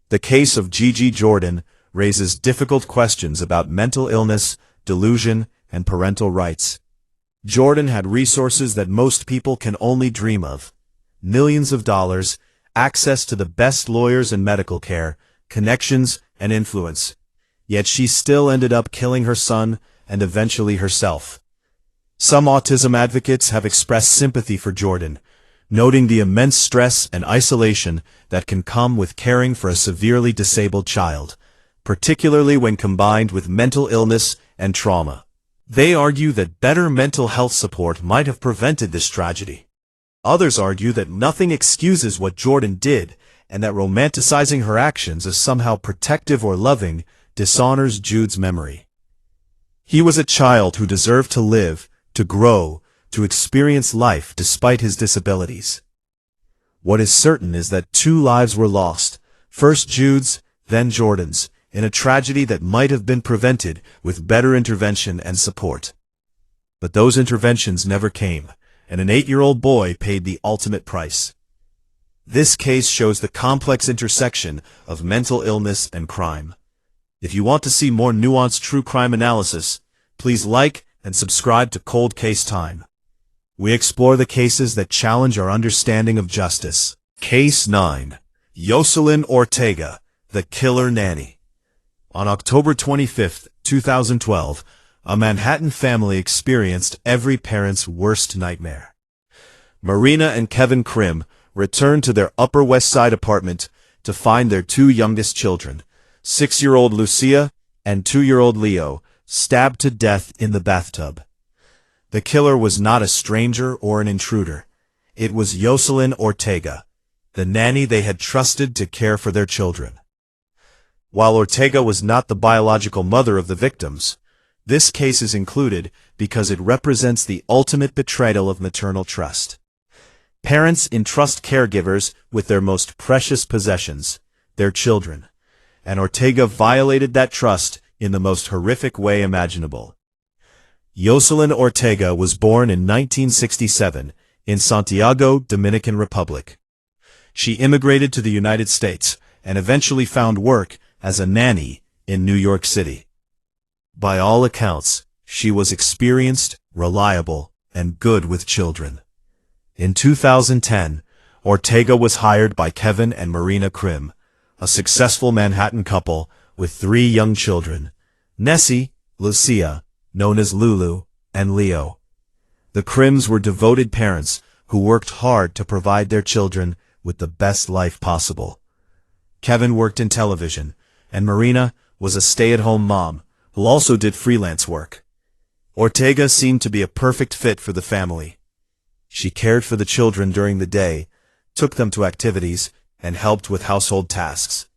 The case of Gigi Jordan raises difficult questions about mental illness, delusion, and parental rights. Jordan had resources that most people can only dream of: millions of dollars, access to the best lawyers and medical care, connections, and influence. Yet she still ended up killing her son and eventually herself. Some autism advocates have expressed sympathy for Jordan, noting the immense stress and isolation that can come with caring for a severely disabled child, particularly when combined with mental illness and trauma. They argue that better mental health support might have prevented this tragedy. Others argue that nothing excuses what Jordan did, and that romanticizing her actions as somehow protective or loving dishonors Jude's memory. He was a child who deserved to live, to grow, to experience life despite his disabilities. What is certain is that 2 lives were lost, first Jude's, then Jordan's, in a tragedy that might have been prevented with better intervention and support. But those interventions never came, and an 8-year-old boy paid the ultimate price. This case shows the complex intersection of mental illness and crime. If you want to see more nuanced true crime analysis, please like and subscribe to Cold Case Time. We explore the cases that challenge our understanding of justice. Case 9. Yoselin Ortega, the Killer Nanny. On October 25, 2012, a Manhattan family experienced every parent's worst nightmare. Marina and Kevin Krim returned to their Upper West Side apartment to find their 2 youngest children, 6-year-old Lucia and 2-year-old Leo, stabbed to death in the bathtub. The killer was not a stranger or an intruder. It was Yoselin Ortega, the nanny they had trusted to care for their children. While Ortega was not the biological mother of the victims, this case is included because it represents the ultimate betrayal of maternal trust. Parents entrust caregivers with their most precious possessions, their children, and Ortega violated that trust in the most horrific way imaginable. Yoselin Ortega was born in 1967 in Santiago, Dominican Republic. She immigrated to the United States and eventually found work as a nanny in New York City. By all accounts, She was experienced, reliable, and good with children. In 2010, Ortega was hired by Kevin and Marina Krim, a successful Manhattan couple with 3 young children, Nessie, Lucia, known as Lulu, and Leo. The Krims were devoted parents who worked hard to provide their children with the best life possible. Kevin worked in television, and Marina was a stay-at-home mom who also did freelance work. Ortega seemed to be a perfect fit for the family. She cared for the children during the day, took them to activities, and helped with household tasks.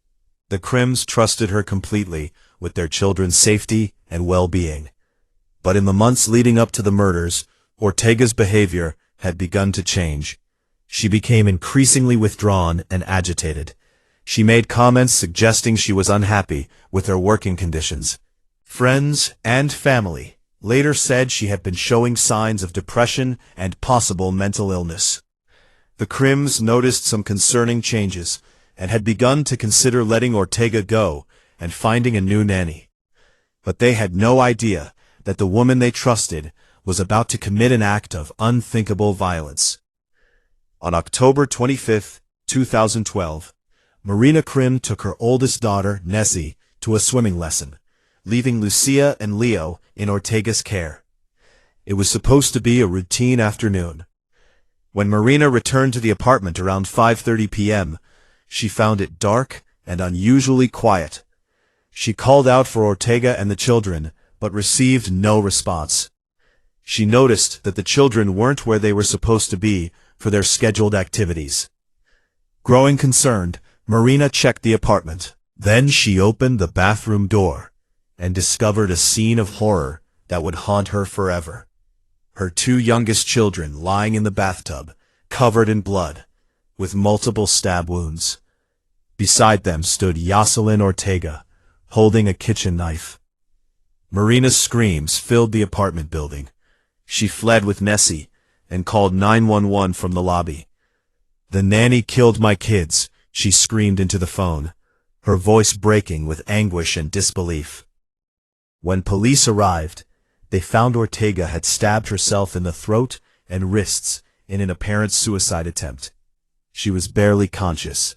The Krims trusted her completely with their children's safety and well-being. But in the months leading up to the murders, Ortega's behavior had begun to change. She became increasingly withdrawn and agitated. She made comments suggesting she was unhappy with her working conditions. Friends and family later said she had been showing signs of depression and possible mental illness. The Krims noticed some concerning changes and had begun to consider letting Ortega go and finding a new nanny. But they had no idea that the woman they trusted was about to commit an act of unthinkable violence. On October 25, 2012, Marina Krim took her oldest daughter, Nessie, to a swimming lesson, leaving Lucia and Leo in Ortega's care. It was supposed to be a routine afternoon. When Marina returned to the apartment around 5:30 p.m., she found it dark and unusually quiet. She called out for Ortega and the children, but received no response. She noticed that the children weren't where they were supposed to be for their scheduled activities. Growing concerned, Marina checked the apartment. Then she opened the bathroom door and discovered a scene of horror that would haunt her forever. Her 2 youngest children lying in the bathtub, covered in blood, with multiple stab wounds. Beside them stood Yoselin Ortega, holding a kitchen knife. Marina's screams filled the apartment building. She fled with Nessie and called 911 from the lobby. "The nanny killed my kids," she screamed into the phone, her voice breaking with anguish and disbelief. When police arrived, they found Ortega had stabbed herself in the throat and wrists in an apparent suicide attempt. She was barely conscious.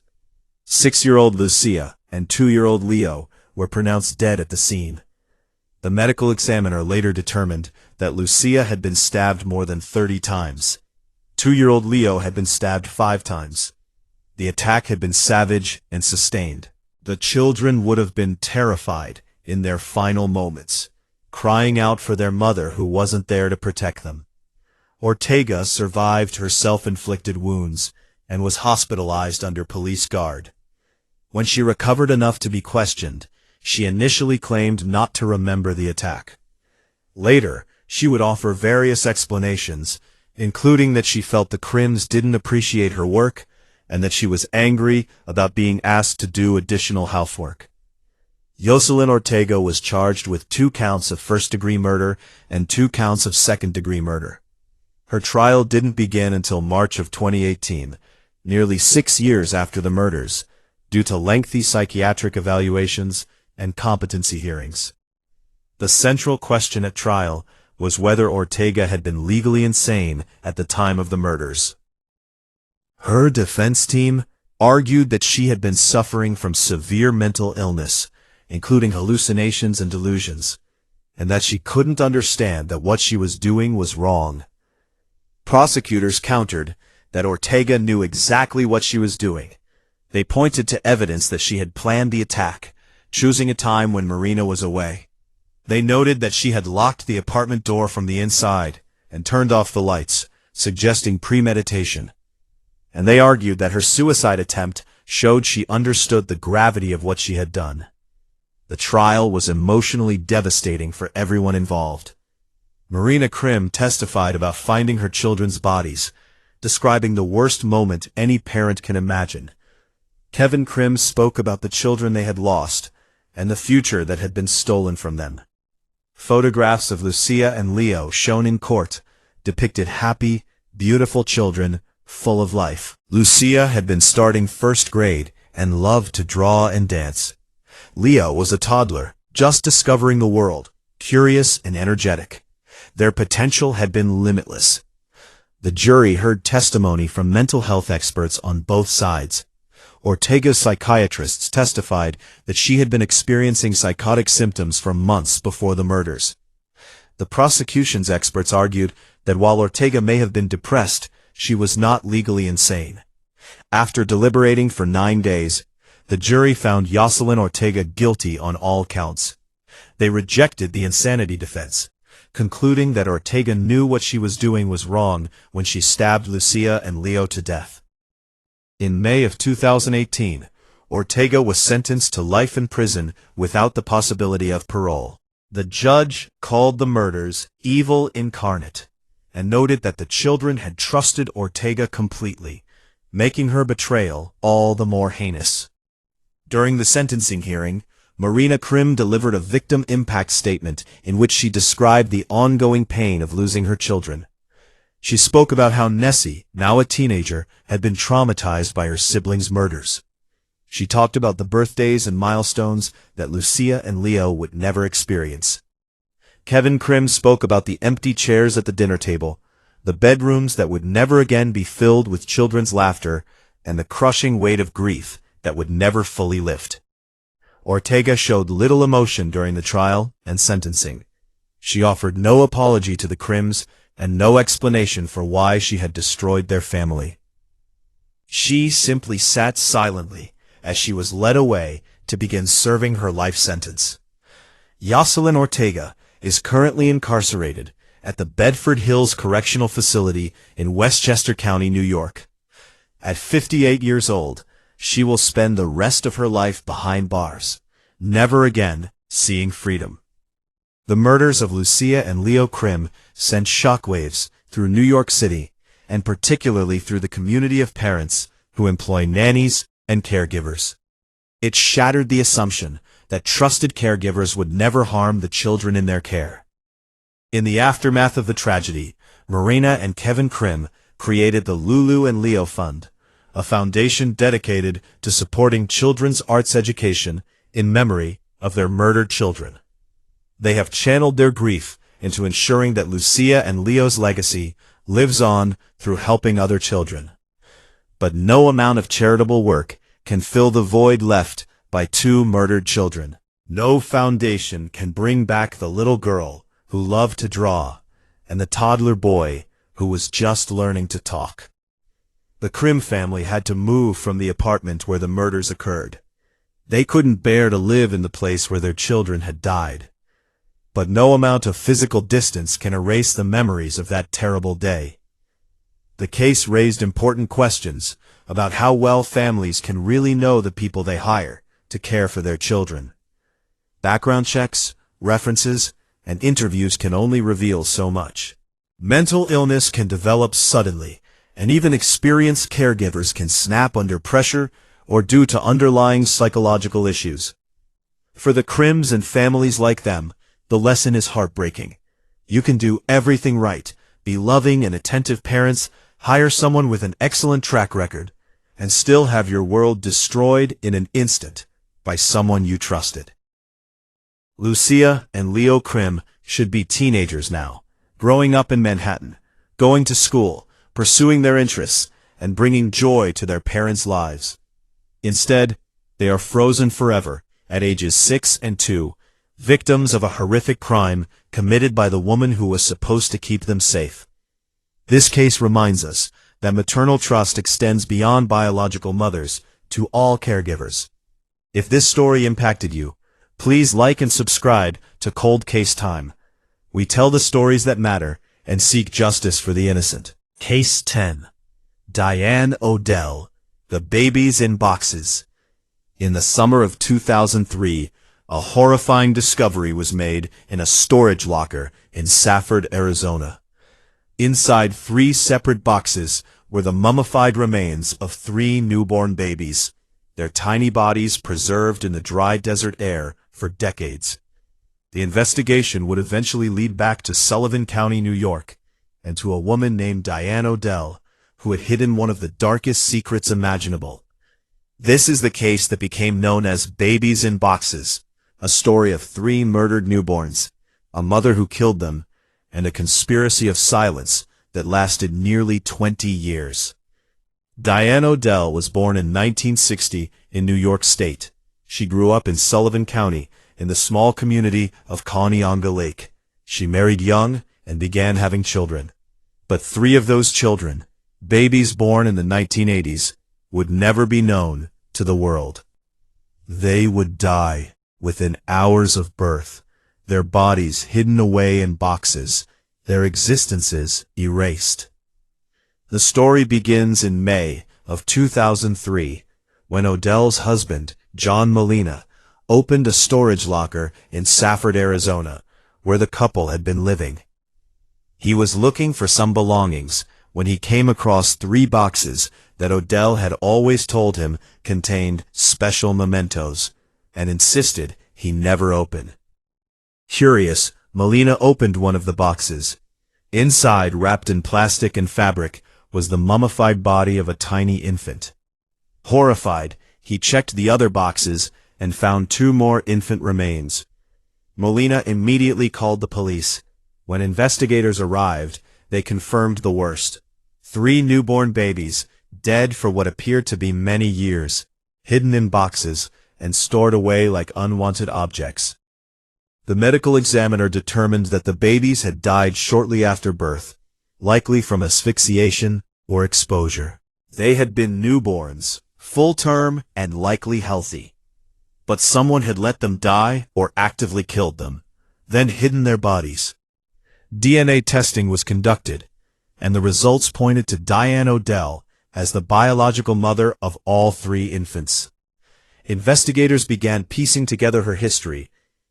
6-year-old Lucia and 2-year-old Leo were pronounced dead at the scene. The medical examiner later determined that Lucia had been stabbed more than 30 times. 2-year-old Leo had been stabbed 5 times. The attack had been savage and sustained. The children would have been terrified in their final moments, crying out for their mother who wasn't there to protect them. Ortega survived her self-inflicted wounds and was hospitalized under police guard. When she recovered enough to be questioned, she initially claimed not to remember the attack. Later, she would offer various explanations, including that she felt the Krims didn't appreciate her work and that she was angry about being asked to do additional housework. Yoselin Ortega was charged with 2 counts of first-degree murder and 2 counts of second-degree murder. Her trial didn't begin until March of 2018, nearly 6 years after the murders, due to lengthy psychiatric evaluations and competency hearings. The central question at trial was whether Ortega had been legally insane at the time of the murders. Her defense team argued that she had been suffering from severe mental illness, including hallucinations and delusions, and that she couldn't understand that what she was doing was wrong. Prosecutors countered that Ortega knew exactly what she was doing. They pointed to evidence that she had planned the attack, choosing a time when Marina was away. They noted that she had locked the apartment door from the inside and turned off the lights, suggesting premeditation. And they argued that her suicide attempt showed she understood the gravity of what she had done. The trial was emotionally devastating for everyone involved. Marina Krim testified about finding her children's bodies, describing the worst moment any parent can imagine. Kevin Krim spoke about the children they had lost and the future that had been stolen from them. Photographs of Lucia and Leo shown in court depicted happy, beautiful children full of life. Lucia had been starting first grade and loved to draw and dance. Leo was a toddler, just discovering the world, curious and energetic. Their potential had been limitless. The jury heard testimony from mental health experts on both sides. Ortega's psychiatrists testified that she had been experiencing psychotic symptoms for months before the murders. The prosecution's experts argued that while Ortega may have been depressed, she was not legally insane. After deliberating for 9 days, the jury found Yoselin Ortega guilty on all counts. They rejected the insanity defense, concluding that Ortega knew what she was doing was wrong when she stabbed Lucia and Leo to death. In May of 2018, Ortega was sentenced to life in prison without the possibility of parole. The judge called the murders evil incarnate and noted that the children had trusted Ortega completely, making her betrayal all the more heinous. During the sentencing hearing, Marina Krim delivered a victim impact statement in which she described the ongoing pain of losing her children. She spoke about how Nessie, now a teenager, had been traumatized by her siblings' murders. She talked about the birthdays and milestones that Lucia and Leo would never experience. Kevin Krim spoke about the empty chairs at the dinner table, the bedrooms that would never again be filled with children's laughter, and the crushing weight of grief that would never fully lift. Ortega showed little emotion during the trial and sentencing. She offered no apology to the Krims and no explanation for why she had destroyed their family. She simply sat silently as she was led away to begin serving her life sentence. Yoselin Ortega is currently incarcerated at the Bedford Hills Correctional Facility in Westchester County, New York. At 58 years old, she will spend the rest of her life behind bars, never again seeing freedom. The murders of Lucia and Leo Krim sent shockwaves through New York City, and particularly through the community of parents who employ nannies and caregivers. It shattered the assumption that trusted caregivers would never harm the children in their care. In the aftermath of the tragedy, Marina and Kevin Krim created the Lulu and Leo Fund, a foundation dedicated to supporting children's arts education in memory of their murdered children. They have channeled their grief into ensuring that Lucia and Leo's legacy lives on through helping other children. But no amount of charitable work can fill the void left by 2 murdered children. No foundation can bring back the little girl who loved to draw and the toddler boy who was just learning to talk. The Krim family had to move from the apartment where the murders occurred. They couldn't bear to live in the place where their children had died. But no amount of physical distance can erase the memories of that terrible day. The case raised important questions about how well families can really know the people they hire to care for their children. Background checks, references, and interviews can only reveal so much. Mental illness can develop suddenly, and even experienced caregivers can snap under pressure or due to underlying psychological issues. For the Krims and families like them, the lesson is heartbreaking. You can do everything right, be loving and attentive parents, hire someone with an excellent track record, and still have your world destroyed in an instant by someone you trusted. Lucia and Leo Krim should be teenagers now, growing up in Manhattan, going to school, pursuing their interests, and bringing joy to their parents' lives. Instead, they are frozen forever at ages 6 and 2, victims of a horrific crime committed by the woman who was supposed to keep them safe. This case reminds us that maternal trust extends beyond biological mothers to all caregivers. If this story impacted you, please like and subscribe to Cold Case Time. We tell the stories that matter and seek justice for the innocent. Case 10. Diane Odell, The Babies in Boxes. In the summer of 2003, a horrifying discovery was made in a storage locker in Safford, Arizona. Inside 3 separate boxes were the mummified remains of 3 newborn babies, their tiny bodies preserved in the dry desert air for decades. The investigation would eventually lead back to Sullivan County, New York, and to a woman named Diane Odell, who had hidden one of the darkest secrets imaginable. This is the case that became known as Babies in Boxes, a story of 3 murdered newborns, a mother who killed them, and a conspiracy of silence that lasted nearly 20 years. Diane Odell was born in 1960 in New York State. She grew up in Sullivan County, in the small community of Kaneonga Lake. She married young and began having children. But 3 of those children, babies born in the 1980s, would never be known to the world. They would die within hours of birth, their bodies hidden away in boxes, their existences erased. The story begins in May of 2003, when Odell's husband, John Molina, opened a storage locker in Safford, Arizona, where the couple had been living. He was looking for some belongings when he came across 3 boxes that Odell had always told him contained special mementos, and insisted he never open. Curious, Molina opened one of the boxes. Inside, wrapped in plastic and fabric, was the mummified body of a tiny infant. Horrified, he checked the other boxes and found 2 more infant remains. Molina immediately called the police. When investigators arrived, they confirmed the worst. 3 newborn babies, dead for what appeared to be many years, hidden in boxes and stored away like unwanted objects. The medical examiner determined that the babies had died shortly after birth, likely from asphyxiation or exposure. They had been newborns, full-term and likely healthy. But someone had let them die or actively killed them, then hidden their bodies. DNA testing was conducted, and the results pointed to Diane Odell as the biological mother of all 3 infants. Investigators began piecing together her history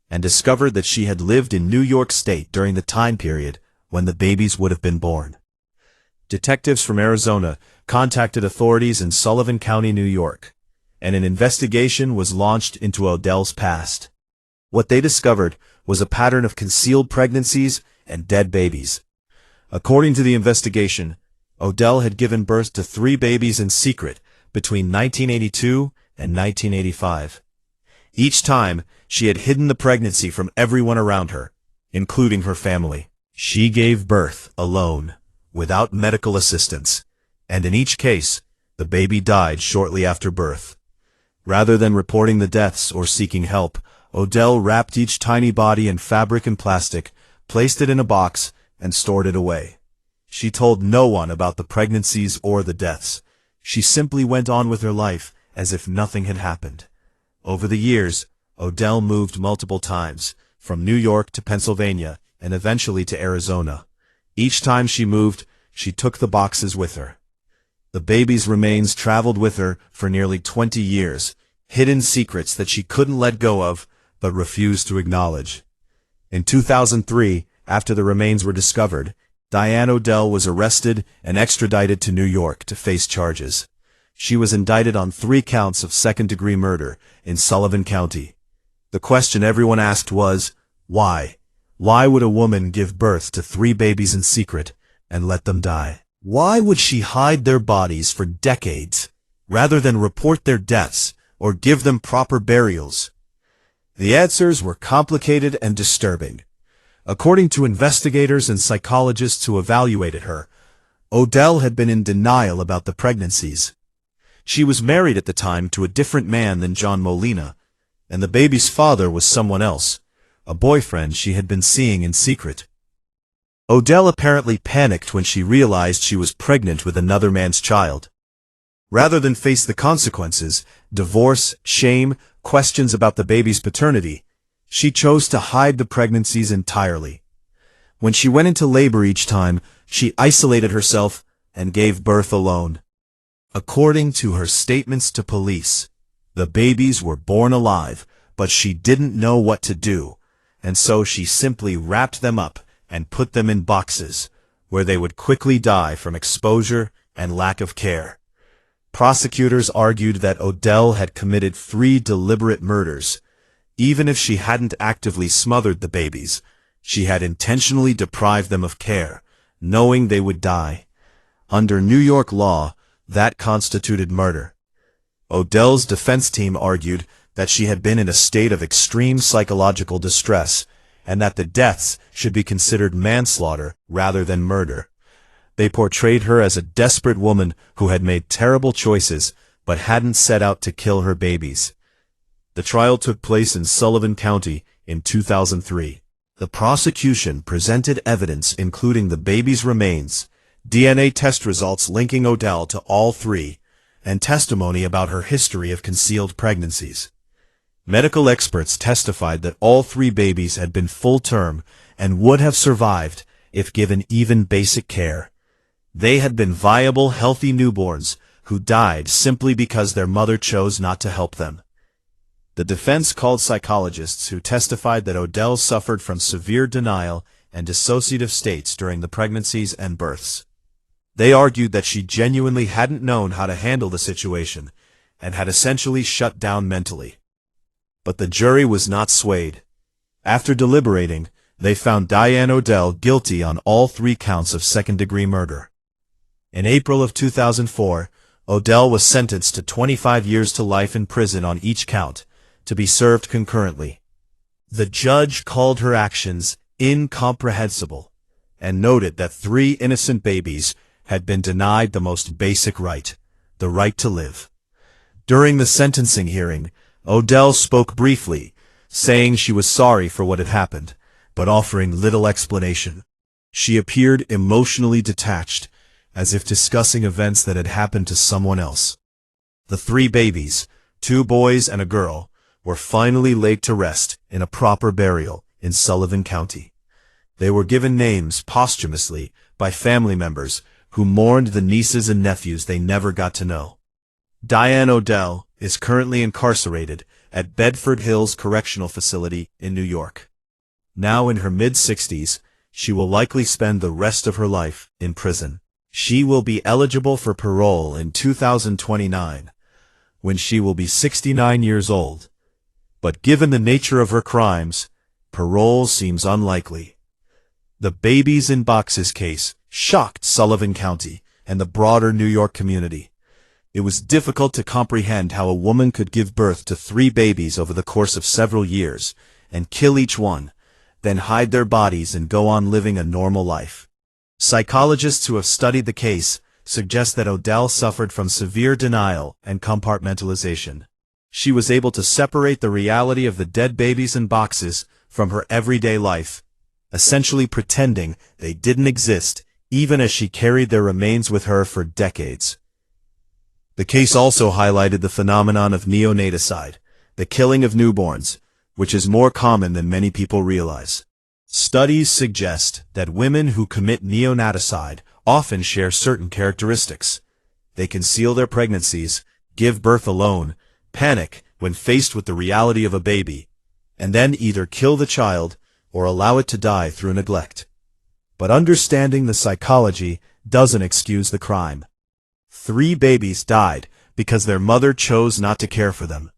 and discovered that she had lived in New York State during the time period when the babies would have been born. Detectives from Arizona contacted authorities in Sullivan County, New York, and an investigation was launched into Odell's past. What they discovered was a pattern of concealed pregnancies and dead babies. According to the investigation, Odell had given birth to 3 babies in secret between 1982 and 1985. Each time, she had hidden the pregnancy from everyone around her, including her family. She gave birth alone, without medical assistance, and in each case, the baby died shortly after birth. Rather than reporting the deaths or seeking help, Odell wrapped each tiny body in fabric and plastic, placed it in a box, and stored it away. She told no one about the pregnancies or the deaths. She simply went on with her life as if nothing had happened. Over the years, Odell moved multiple times, from New York to Pennsylvania, and eventually to Arizona. Each time she moved, she took the boxes with her. The baby's remains traveled with her for nearly 20 years, hidden secrets that she couldn't let go of, but refused to acknowledge. In 2003, after the remains were discovered, Diane Odell was arrested and extradited to New York to face charges. She was indicted on 3 counts of second-degree murder in Sullivan County. The question everyone asked was, why? Why would a woman give birth to 3 babies in secret and let them die? Why would she hide their bodies for decades, rather than report their deaths or give them proper burials? The answers were complicated and disturbing. According to investigators and psychologists who evaluated her, Odell had been in denial about the pregnancies. She was married at the time to a different man than John Molina, and the baby's father was someone else, a boyfriend she had been seeing in secret. Odell apparently panicked when she realized she was pregnant with another man's child. Rather than face the consequences, divorce, shame, questions about the baby's paternity, she chose to hide the pregnancies entirely. When she went into labor each time, she isolated herself and gave birth alone. According to her statements to police, the babies were born alive, but she didn't know what to do, and so she simply wrapped them up and put them in boxes, where they would quickly die from exposure and lack of care. Prosecutors argued that Odell had committed 3 deliberate murders. Even if she hadn't actively smothered the babies, she had intentionally deprived them of care, knowing they would die. Under New York law, that constituted murder. Odell's defense team argued that she had been in a state of extreme psychological distress, and that the deaths should be considered manslaughter rather than murder. They portrayed her as a desperate woman who had made terrible choices but hadn't set out to kill her babies. The trial took place in Sullivan County in 2003. The prosecution presented evidence including the baby's remains, DNA test results linking Odell to all three, and testimony about her history of concealed pregnancies. Medical experts testified that all three babies had been full-term and would have survived if given even basic care. They had been viable, healthy newborns who died simply because their mother chose not to help them. The defense called psychologists who testified that Odell suffered from severe denial and dissociative states during the pregnancies and births. They argued that she genuinely hadn't known how to handle the situation and had essentially shut down mentally. But the jury was not swayed. After deliberating, they found Diane Odell guilty on all three counts of second-degree murder. In April of 2004, Odell was sentenced to 25 years to life in prison on each count, to be served concurrently. The judge called her actions incomprehensible and noted that three innocent babies had been denied the most basic right, the right to live. During the sentencing hearing, Odell spoke briefly, saying she was sorry for what had happened, but offering little explanation. She appeared emotionally detached, as if discussing events that had happened to someone else. The three babies, 2 boys and a girl, were finally laid to rest in a proper burial in Sullivan County. They were given names posthumously by family members who mourned the nieces and nephews they never got to know. Diane Odell is currently incarcerated at Bedford Hills Correctional Facility in New York. Now in her mid-60s, she will likely spend the rest of her life in prison. She will be eligible for parole in 2029, when she will be 69 years old. But given the nature of her crimes, parole seems unlikely. The babies in boxes case shocked Sullivan County and the broader New York community. It was difficult to comprehend how a woman could give birth to 3 babies over the course of several years and kill each one, then hide their bodies and go on living a normal life. Psychologists who have studied the case suggest that Odell suffered from severe denial and compartmentalization. She was able to separate the reality of the dead babies in boxes from her everyday life, essentially pretending they didn't exist, even as she carried their remains with her for decades. The case also highlighted the phenomenon of neonaticide, the killing of newborns, which is more common than many people realize. Studies suggest that women who commit neonaticide often share certain characteristics. They conceal their pregnancies, give birth alone, panic when faced with the reality of a baby, and then either kill the child or allow it to die through neglect. But understanding the psychology doesn't excuse the crime. 3 babies died because their mother chose not to care for them.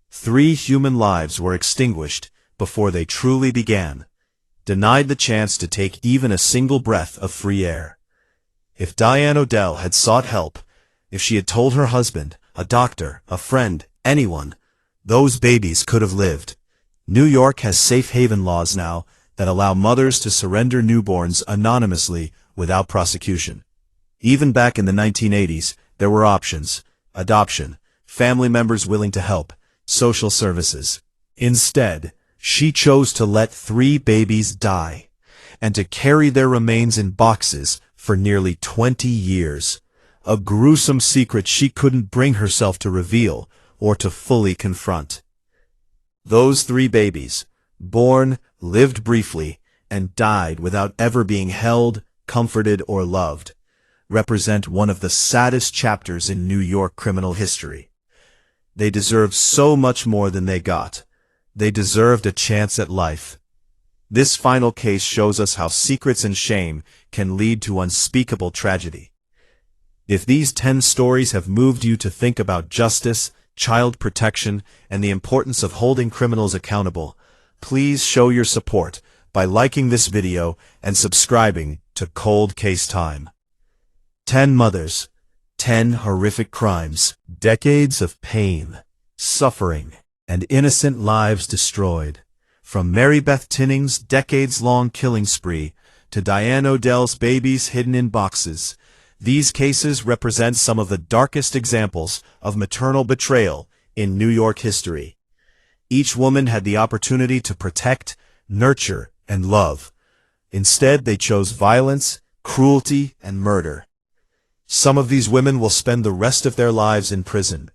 3 human lives were extinguished before they truly began, denied the chance to take even a single breath of free air. If Diane Odell had sought help, if she had told her husband, a doctor, a friend, anyone, those babies could have lived. New York has safe haven laws now that allow mothers to surrender newborns anonymously without prosecution. Even back in the 1980s, there were options: adoption, family members willing to help, social services. Instead, she chose to let 3 babies die, and to carry their remains in boxes for nearly 20 years. A gruesome secret she couldn't bring herself to reveal or to fully confront. Those 3 babies, born, lived briefly, and died without ever being held, comforted, or loved, represent one of the saddest chapters in New York criminal history. They deserved so much more than they got. They deserved a chance at life. This final case shows us how secrets and shame can lead to unspeakable tragedy. If these 10 stories have moved you to think about justice, child protection, and the importance of holding criminals accountable, please show your support by liking this video and subscribing to Cold Case Time. 10 mothers, 10 horrific crimes, decades of pain, suffering, and innocent lives destroyed. From Marybeth Tinning's decades-long killing spree to Diane Odell's babies hidden in boxes, these cases represent some of the darkest examples of maternal betrayal in New York history. Each woman had the opportunity to protect, nurture, and love. Instead, they chose violence, cruelty, and murder. Some of these women will spend the rest of their lives in prison.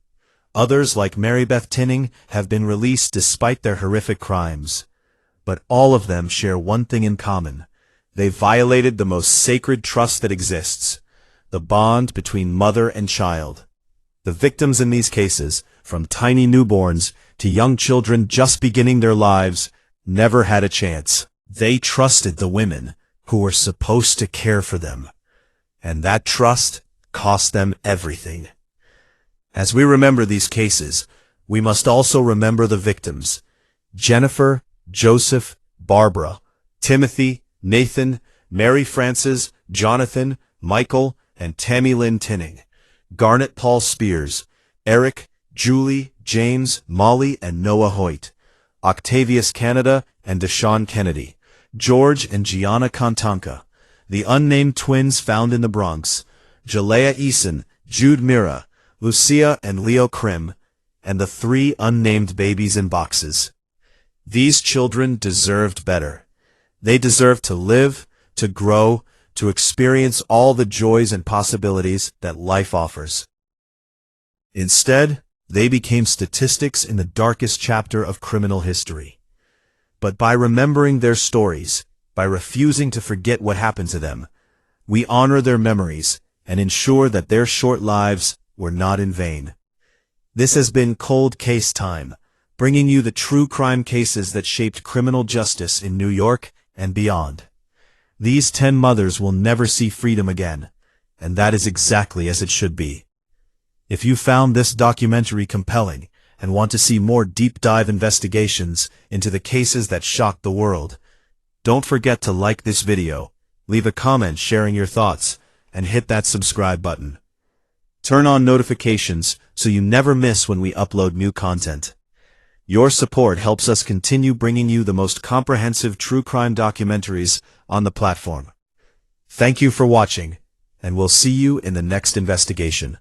Others, like Marybeth Tinning, have been released despite their horrific crimes. But all of them share one thing in common. They violated the most sacred trust that exists, the bond between mother and child. The victims in these cases, from tiny newborns to young children just beginning their lives, never had a chance. They trusted the women who were supposed to care for them. And that trust cost them everything. As we remember these cases, we must also remember the victims: Jennifer, Joseph, Barbara, Timothy, Nathan, Mary Frances, Jonathan, Michael, and Tammy Lynn Tinning, Garnet Paul Spears, Eric, Julie, James, Molly, and Noah Hoyt, Octavius Canada and Deshaun Kennedy, George and Gianna Contanca, the unnamed twins found in the Bronx, Jalea Eason, Jude Mira, Lucia and Leo Krim, and the 3 unnamed babies in boxes. These children deserved better. They deserved to live, to grow, to experience all the joys and possibilities that life offers. Instead, they became statistics in the darkest chapter of criminal history. But by remembering their stories, by refusing to forget what happened to them, we honor their memories and ensure that their short lives were not in vain. This has been Cold Case Time, bringing you the true crime cases that shaped criminal justice in New York and beyond. These 10 mothers will never see freedom again, and that is exactly as it should be. If you found this documentary compelling and want to see more deep-dive investigations into the cases that shocked the world, don't forget to like this video, leave a comment sharing your thoughts, and hit that subscribe button. Turn on notifications so you never miss when we upload new content. Your support helps us continue bringing you the most comprehensive true crime documentaries on the platform. Thank you for watching, and we'll see you in the next investigation.